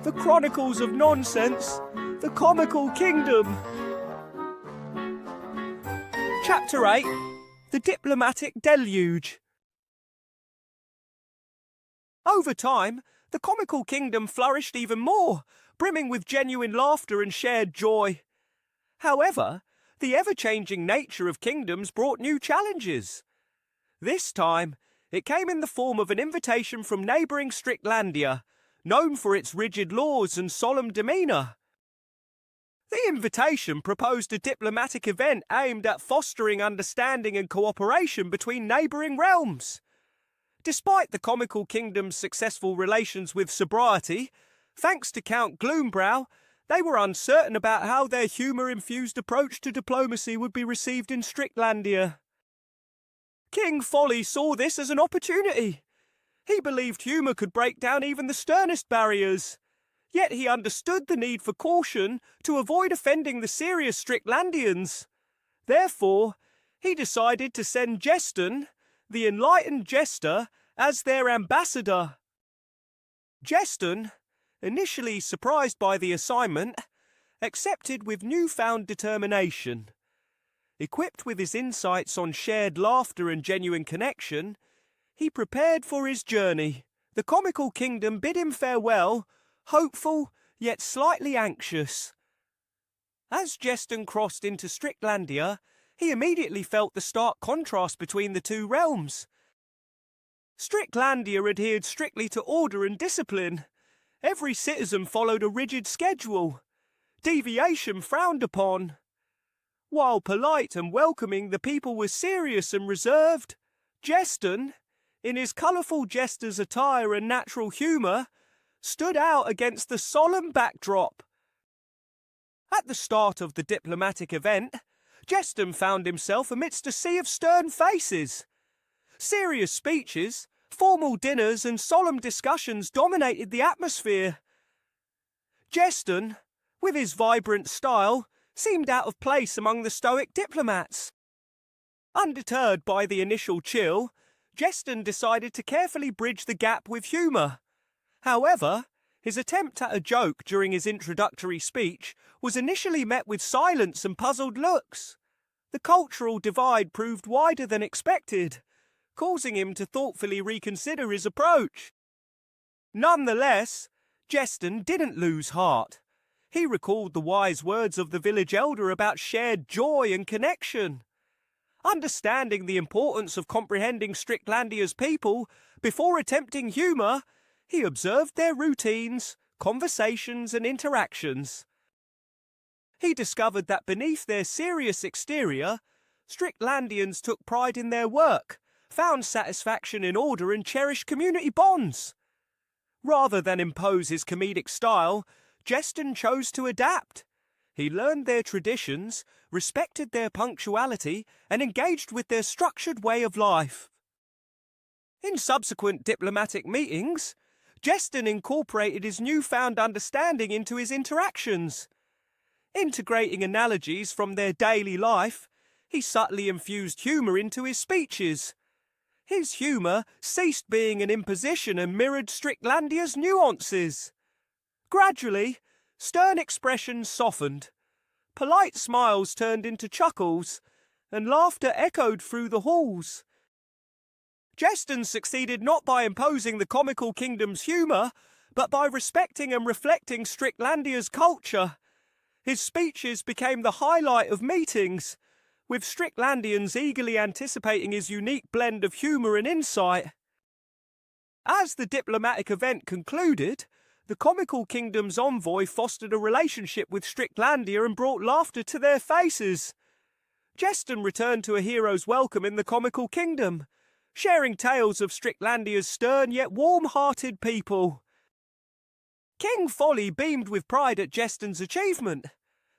The Chronicles of Nonsense, The Comical Kingdom. Chapter 8, The Diplomatic Deluge. Over time, the Comical Kingdom flourished even more, brimming with genuine laughter and shared joy. However, the ever-changing nature of kingdoms brought new challenges. This time, it came in the form of an invitation from neighbouring Strictlandia, known for its rigid laws and solemn demeanour. The invitation proposed a diplomatic event aimed at fostering understanding and cooperation between neighbouring realms. Despite the Comical Kingdom's successful relations with Sobriety, thanks to Count Gloombrow, they were uncertain about how their humour-infused approach to diplomacy would be received in Strictlandia. King Folly saw this as an opportunity. He believed humour could break down even the sternest barriers. Yet he understood the need for caution to avoid offending the serious Strictlandians. Therefore, he decided to send Jeston, the enlightened jester, as their ambassador. Jeston, initially surprised by the assignment, accepted with newfound determination. Equipped with his insights on shared laughter and genuine connection, he prepared for his journey. The Comical Kingdom bid him farewell, hopeful yet slightly anxious. As Jeston crossed into Strictlandia, He immediately felt the stark contrast between the two realms. Strictlandia adhered strictly to order and discipline. Every citizen followed a rigid schedule. Deviation frowned upon. While polite and welcoming, the people were serious and reserved. Jeston, in his colourful jester's attire and natural humour, stood out against the solemn backdrop. At the start of the diplomatic event, Jeston found himself amidst a sea of stern faces. Serious speeches, formal dinners and solemn discussions dominated the atmosphere. Jeston, with his vibrant style, seemed out of place among the stoic diplomats. Undeterred by the initial chill, Jeston decided to carefully bridge the gap with humour. However, his attempt at a joke during his introductory speech was initially met with silence and puzzled looks. The cultural divide proved wider than expected, causing him to thoughtfully reconsider his approach. Nonetheless, Jeston didn't lose heart. He recalled the wise words of the village elder about shared joy and connection. Understanding the importance of comprehending Strictlandia's people, before attempting humour, he observed their routines, conversations and interactions. He discovered that beneath their serious exterior, Strictlandians took pride in their work, found satisfaction in order and cherished community bonds. Rather than impose his comedic style, Jeston chose to adapt. He learned their traditions, respected their punctuality, and engaged with their structured way of life. In subsequent diplomatic meetings, Jeston incorporated his newfound understanding into his interactions. Integrating analogies from their daily life, he subtly infused humour into his speeches. His humour ceased being an imposition and mirrored Strictlandia's nuances. Gradually, stern expressions softened. Polite smiles turned into chuckles, and laughter echoed through the halls. Jeston succeeded not by imposing the Comical Kingdom's humour, but by respecting and reflecting Strictlandia's culture. His speeches became the highlight of meetings, with Strictlandians eagerly anticipating his unique blend of humour and insight. As the diplomatic event concluded, the Comical Kingdom's envoy fostered a relationship with Strictlandia and brought laughter to their faces. Jeston returned to a hero's welcome in the Comical Kingdom, sharing tales of Strictlandia's stern yet warm-hearted people. King Folly beamed with pride at Jeston's achievement.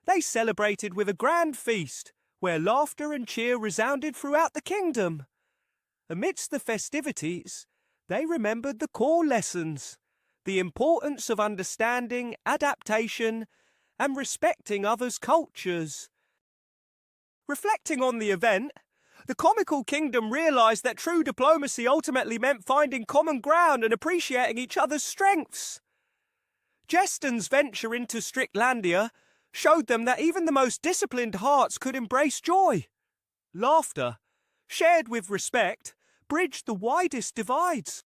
They celebrated with a grand feast, where laughter and cheer resounded throughout the kingdom. Amidst the festivities, they remembered the core lessons: the importance of understanding, adaptation, and respecting others' cultures. Reflecting on the event, the Comical Kingdom realised that true diplomacy ultimately meant finding common ground and appreciating each other's strengths. Jeston's venture into Strictlandia showed them that even the most disciplined hearts could embrace joy. Laughter, shared with respect, bridged the widest divides.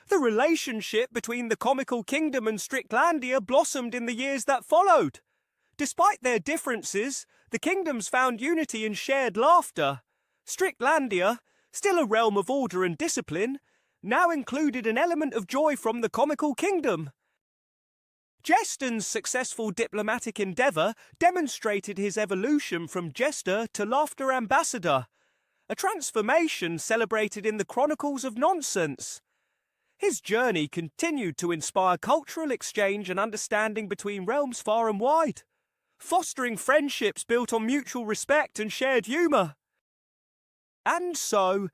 The relationship between the Comical Kingdom and Strictlandia blossomed in the years that followed. Despite their differences, the kingdoms found unity in shared laughter. Strictlandia, still a realm of order and discipline, now included an element of joy from the Comical Kingdom. Jeston's successful diplomatic endeavour demonstrated his evolution from jester to laughter ambassador, a transformation celebrated in the Chronicles of Nonsense. His journey continued to inspire cultural exchange and understanding between realms far and wide, fostering friendships built on mutual respect and shared humour. And so,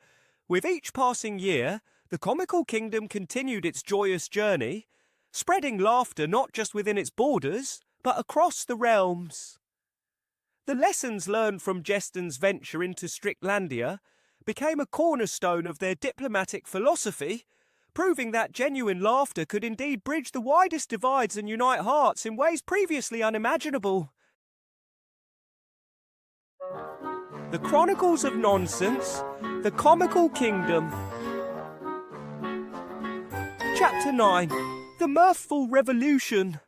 with each passing year, the Comical Kingdom continued its joyous journey, spreading laughter not just within its borders, but across the realms. The lessons learned from Jeston's venture into Strictlandia became a cornerstone of their diplomatic philosophy, proving that genuine laughter could indeed bridge the widest divides and unite hearts in ways previously unimaginable. The Chronicles of Nonsense, The Comical Kingdom. Chapter 9. The Mirthful Revolution.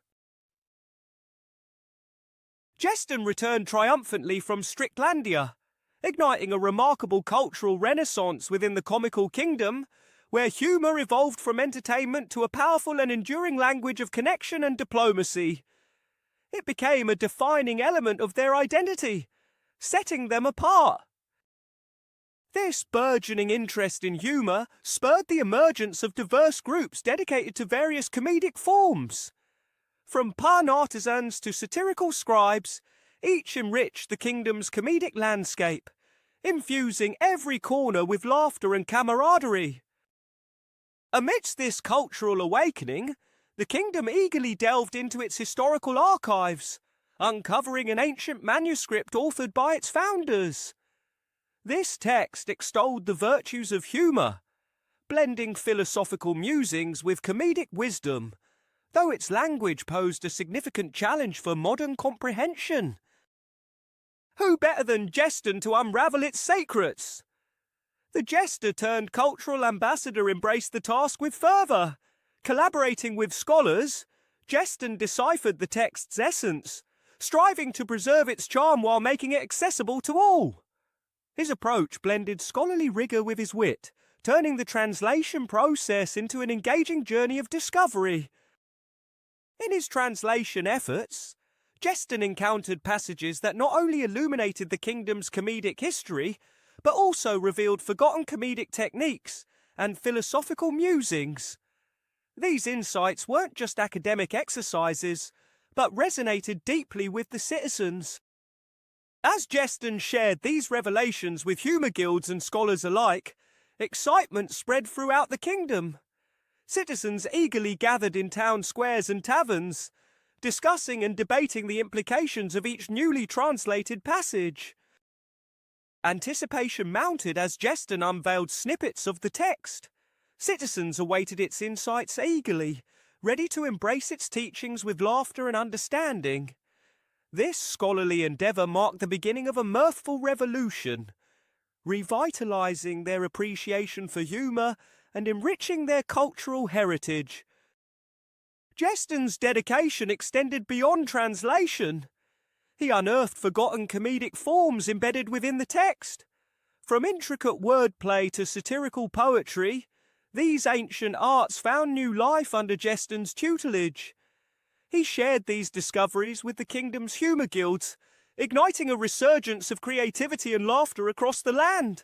Jeston returned triumphantly from Strictlandia, igniting a remarkable cultural renaissance within the Comical Kingdom, where humour evolved from entertainment to a powerful and enduring language of connection and diplomacy. It became a defining element of their identity, setting them apart. This burgeoning interest in humour spurred the emergence of diverse groups dedicated to various comedic forms. From pun artisans to satirical scribes, each enriched the kingdom's comedic landscape, infusing every corner with laughter and camaraderie. Amidst this cultural awakening, the kingdom eagerly delved into its historical archives, uncovering an ancient manuscript authored by its founders. This text extolled the virtues of humour, blending philosophical musings with comedic wisdom, though its language posed a significant challenge for modern comprehension. Who better than Jeston to unravel its secrets? The jester turned cultural ambassador embraced the task with fervour. Collaborating with scholars, Jeston deciphered the text's essence, striving to preserve its charm while making it accessible to all. His approach blended scholarly rigour with his wit, turning the translation process into an engaging journey of discovery. In his translation efforts, Jeston encountered passages that not only illuminated the kingdom's comedic history, but also revealed forgotten comedic techniques and philosophical musings. These insights weren't just academic exercises, but resonated deeply with the citizens. As Jeston shared these revelations with humour guilds and scholars alike, excitement spread throughout the kingdom. Citizens eagerly gathered in town squares and taverns, discussing and debating the implications of each newly translated passage. Anticipation mounted as Jeston unveiled snippets of the text. Citizens awaited its insights eagerly, ready to embrace its teachings with laughter and understanding. This scholarly endeavour marked the beginning of a mirthful revolution, revitalising their appreciation for humour and enriching their cultural heritage. Jeston's dedication extended beyond translation. He unearthed forgotten comedic forms embedded within the text. From intricate wordplay to satirical poetry, these ancient arts found new life under Jeston's tutelage. He shared these discoveries with the kingdom's humour guilds, igniting a resurgence of creativity and laughter across the land.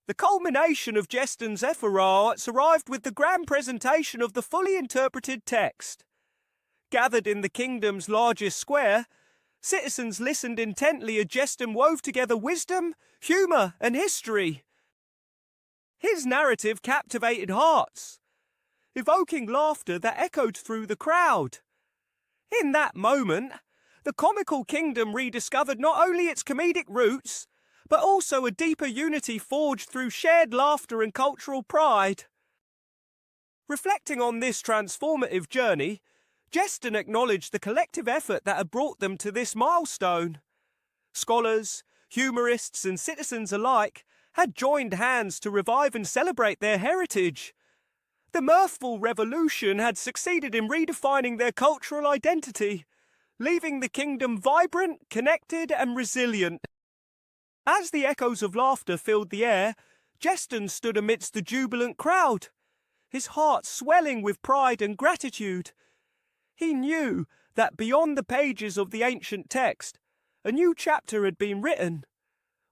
The culmination of Jeston's efforts arrived with the grand presentation of the fully interpreted text. Gathered in the kingdom's largest square, citizens listened intently as Jeston wove together wisdom, humour and history. His narrative captivated hearts, evoking laughter that echoed through the crowd. In that moment, the Comical Kingdom rediscovered not only its comedic roots, but also a deeper unity forged through shared laughter and cultural pride. Reflecting on this transformative journey, Jeston acknowledged the collective effort that had brought them to this milestone. Scholars, humorists and citizens alike had joined hands to revive and celebrate their heritage. The mirthful revolution had succeeded in redefining their cultural identity, leaving the kingdom vibrant, connected and resilient. As the echoes of laughter filled the air, Jeston stood amidst the jubilant crowd, his heart swelling with pride and gratitude. He knew that beyond the pages of the ancient text, a new chapter had been written,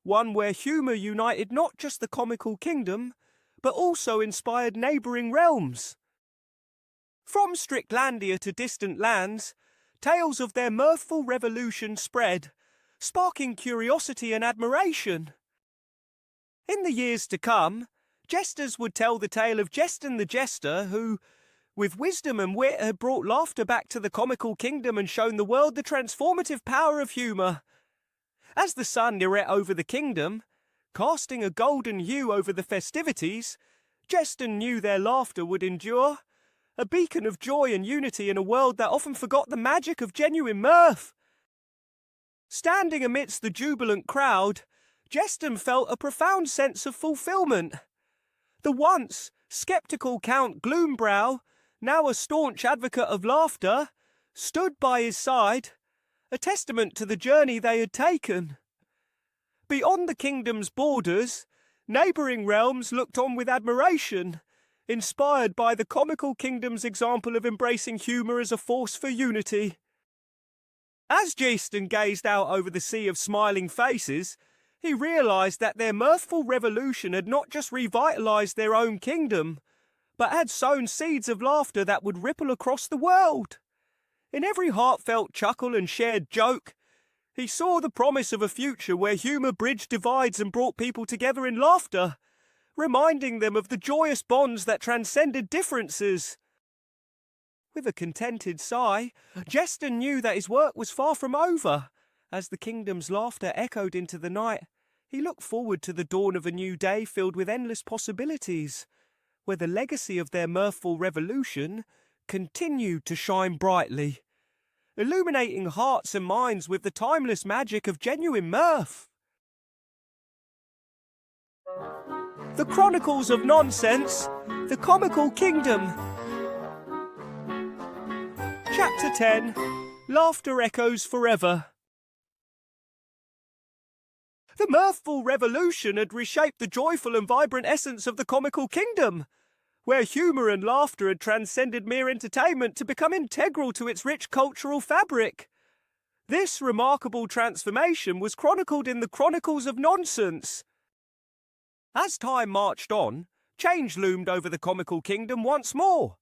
one where humour united not just the Comical Kingdom, but also inspired neighbouring realms. From Strictlandia to distant lands, tales of their mirthful revolution spread, sparking curiosity and admiration. In the years to come, jesters would tell the tale of Jeston the Jester who, with wisdom and wit, had brought laughter back to the Comical Kingdom and shown the world the transformative power of humour. As the sun neared over the kingdom, casting a golden hue over the festivities, Jeston knew their laughter would endure, a beacon of joy and unity in a world that often forgot the magic of genuine mirth. Standing amidst the jubilant crowd, Jeston felt a profound sense of fulfilment. The once sceptical Count Gloombrow, now a staunch advocate of laughter, stood by his side, a testament to the journey they had taken. Beyond the kingdom's borders, neighbouring realms looked on with admiration, inspired by the Comical Kingdom's example of embracing humour as a force for unity. As Jeston gazed out over the sea of smiling faces, he realised that their mirthful revolution had not just revitalised their own kingdom, but had sown seeds of laughter that would ripple across the world. In every heartfelt chuckle and shared joke, he saw the promise of a future where humour bridged divides and brought people together in laughter, reminding them of the joyous bonds that transcended differences. With a contented sigh, Jeston knew that his work was far from over. As the kingdom's laughter echoed into the night, he looked forward to the dawn of a new day filled with endless possibilities, where the legacy of their mirthful revolution continued to shine brightly, illuminating hearts and minds with the timeless magic of genuine mirth. The Chronicles of Nonsense, The Comical Kingdom. Chapter 10. Laughter Echoes Forever. The mirthful revolution had reshaped the joyful and vibrant essence of the Comical Kingdom, where humour and laughter had transcended mere entertainment to become integral to its rich cultural fabric. This remarkable transformation was chronicled in the Chronicles of Nonsense. As time marched on, change loomed over the Comical Kingdom once more.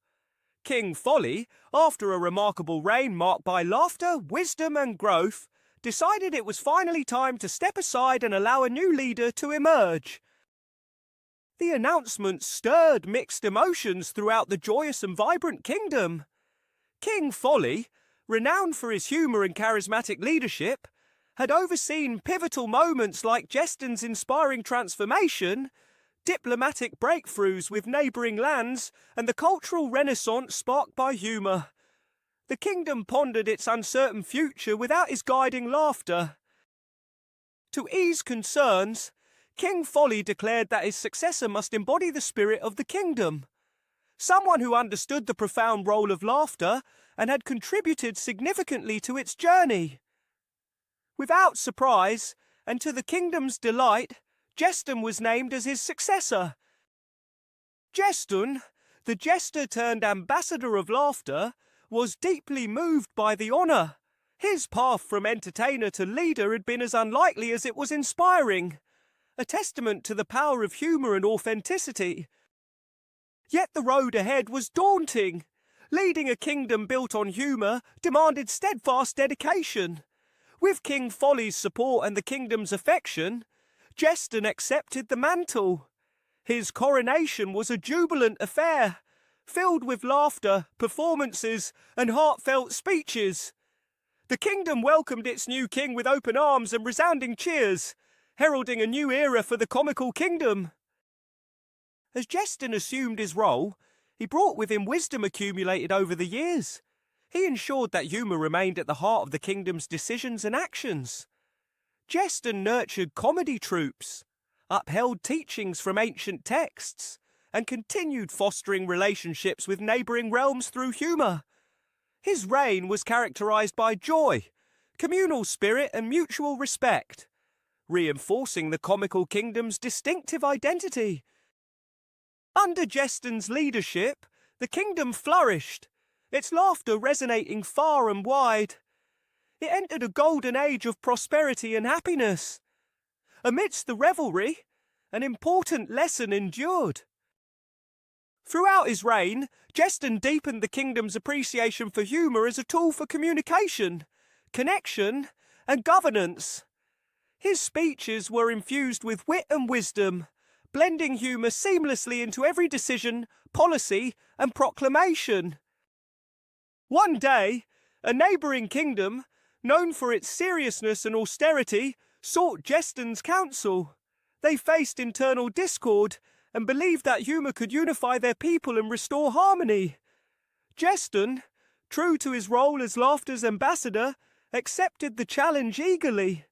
King Folly, after a remarkable reign marked by laughter, wisdom and growth, decided it was finally time to step aside and allow a new leader to emerge. The announcement stirred mixed emotions throughout the joyous and vibrant kingdom. King Folly, renowned for his humour and charismatic leadership, had overseen pivotal moments like Jeston's inspiring transformation, diplomatic breakthroughs with neighbouring lands, and the cultural renaissance sparked by humour. The kingdom pondered its uncertain future without his guiding laughter. To ease concerns, King Folly declared that his successor must embody the spirit of the kingdom, someone who understood the profound role of laughter and had contributed significantly to its journey. Without surprise, and to the kingdom's delight, Jeston was named as his successor. Jeston, the jester turned ambassador of laughter, was deeply moved by the honour. His path from entertainer to leader had been as unlikely as it was inspiring, a testament to the power of humour and authenticity. Yet the road ahead was daunting. Leading a kingdom built on humour demanded steadfast dedication. With King Folly's support and the kingdom's affection, Jeston accepted the mantle. His coronation was a jubilant affair, filled with laughter, performances, and heartfelt speeches. The kingdom welcomed its new king with open arms and resounding cheers, heralding a new era for the Comical Kingdom. As Jeston assumed his role, he brought with him wisdom accumulated over the years. He ensured that humour remained at the heart of the kingdom's decisions and actions. Jeston nurtured comedy troupes, upheld teachings from ancient texts, and continued fostering relationships with neighbouring realms through humour. His reign was characterised by joy, communal spirit and mutual respect, reinforcing the Comical Kingdom's distinctive identity. Under Jeston's leadership, the kingdom flourished, its laughter resonating far and wide. It entered a golden age of prosperity and happiness. Amidst the revelry, an important lesson endured. Throughout his reign, Jeston deepened the kingdom's appreciation for humour as a tool for communication, connection, and governance. His speeches were infused with wit and wisdom, blending humour seamlessly into every decision, policy, and proclamation. One day, a neighbouring kingdom, known for its seriousness and austerity, sought Jeston's counsel. They faced internal discord and believed that humour could unify their people and restore harmony. Jeston, true to his role as laughter's ambassador, accepted the challenge eagerly.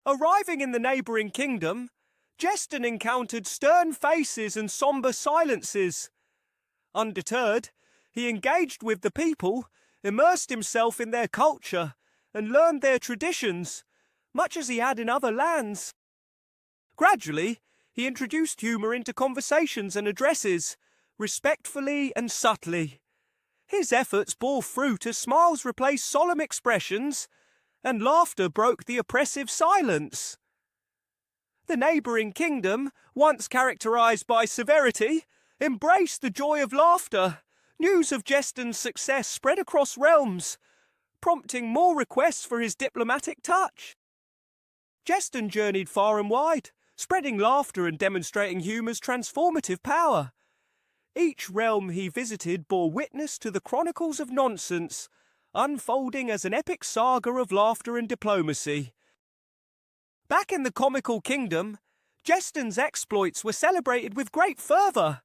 Arriving in the neighbouring kingdom, Jeston encountered stern faces and sombre silences. Undeterred, he engaged with the people, immersed himself in their culture, and learned their traditions, much as he had in other lands. Gradually, he introduced humour into conversations and addresses, respectfully and subtly. His efforts bore fruit as smiles replaced solemn expressions, and laughter broke the oppressive silence. The neighbouring kingdom, once characterised by severity, embraced the joy of laughter. News of Jeston's success spread across realms, prompting more requests for his diplomatic touch. Jeston journeyed far and wide, spreading laughter and demonstrating humour's transformative power. Each realm he visited bore witness to the Chronicles of Nonsense, unfolding as an epic saga of laughter and diplomacy. Back in the Comical Kingdom, Jeston's exploits were celebrated with great fervour.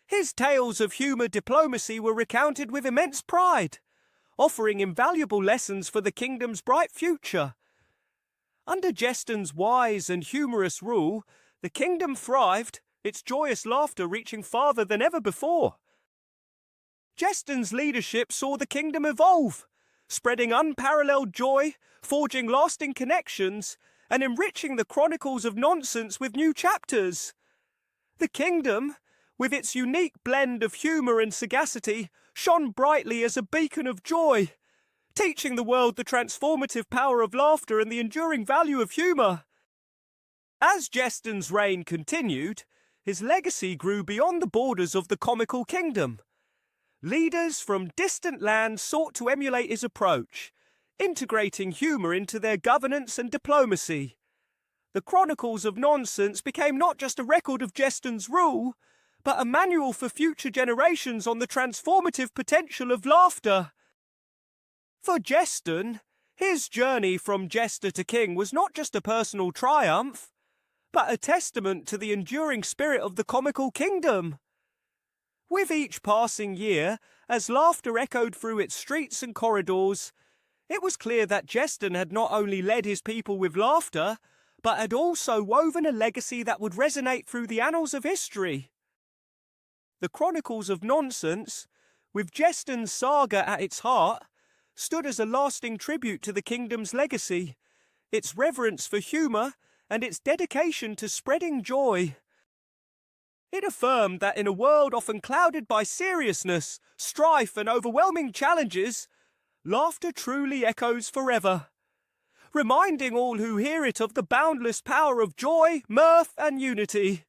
His tales of humour diplomacy were recounted with immense pride, offering invaluable lessons for the kingdom's bright future. Under Jeston's wise and humorous rule, the kingdom thrived, its joyous laughter reaching farther than ever before. Jeston's leadership saw the kingdom evolve, spreading unparalleled joy, forging lasting connections, and enriching the Chronicles of Nonsense with new chapters. The kingdom, with its unique blend of humour and sagacity, shone brightly as a beacon of joy, teaching the world the transformative power of laughter and the enduring value of humour. As Jeston's reign continued, his legacy grew beyond the borders of the Comical Kingdom. Leaders from distant lands sought to emulate his approach, integrating humour into their governance and diplomacy. The Chronicles of Nonsense became not just a record of Jeston's rule, but a manual for future generations on the transformative potential of laughter. For Jeston, his journey from jester to king was not just a personal triumph, but a testament to the enduring spirit of the Comical Kingdom. With each passing year, as laughter echoed through its streets and corridors, it was clear that Jeston had not only led his people with laughter, but had also woven a legacy that would resonate through the annals of history. The Chronicles of Nonsense, with Jeston's saga at its heart, stood as a lasting tribute to the kingdom's legacy, its reverence for humour, and its dedication to spreading joy. It affirmed that in a world often clouded by seriousness, strife, and overwhelming challenges, laughter truly echoes forever, reminding all who hear it of the boundless power of joy, mirth, and unity.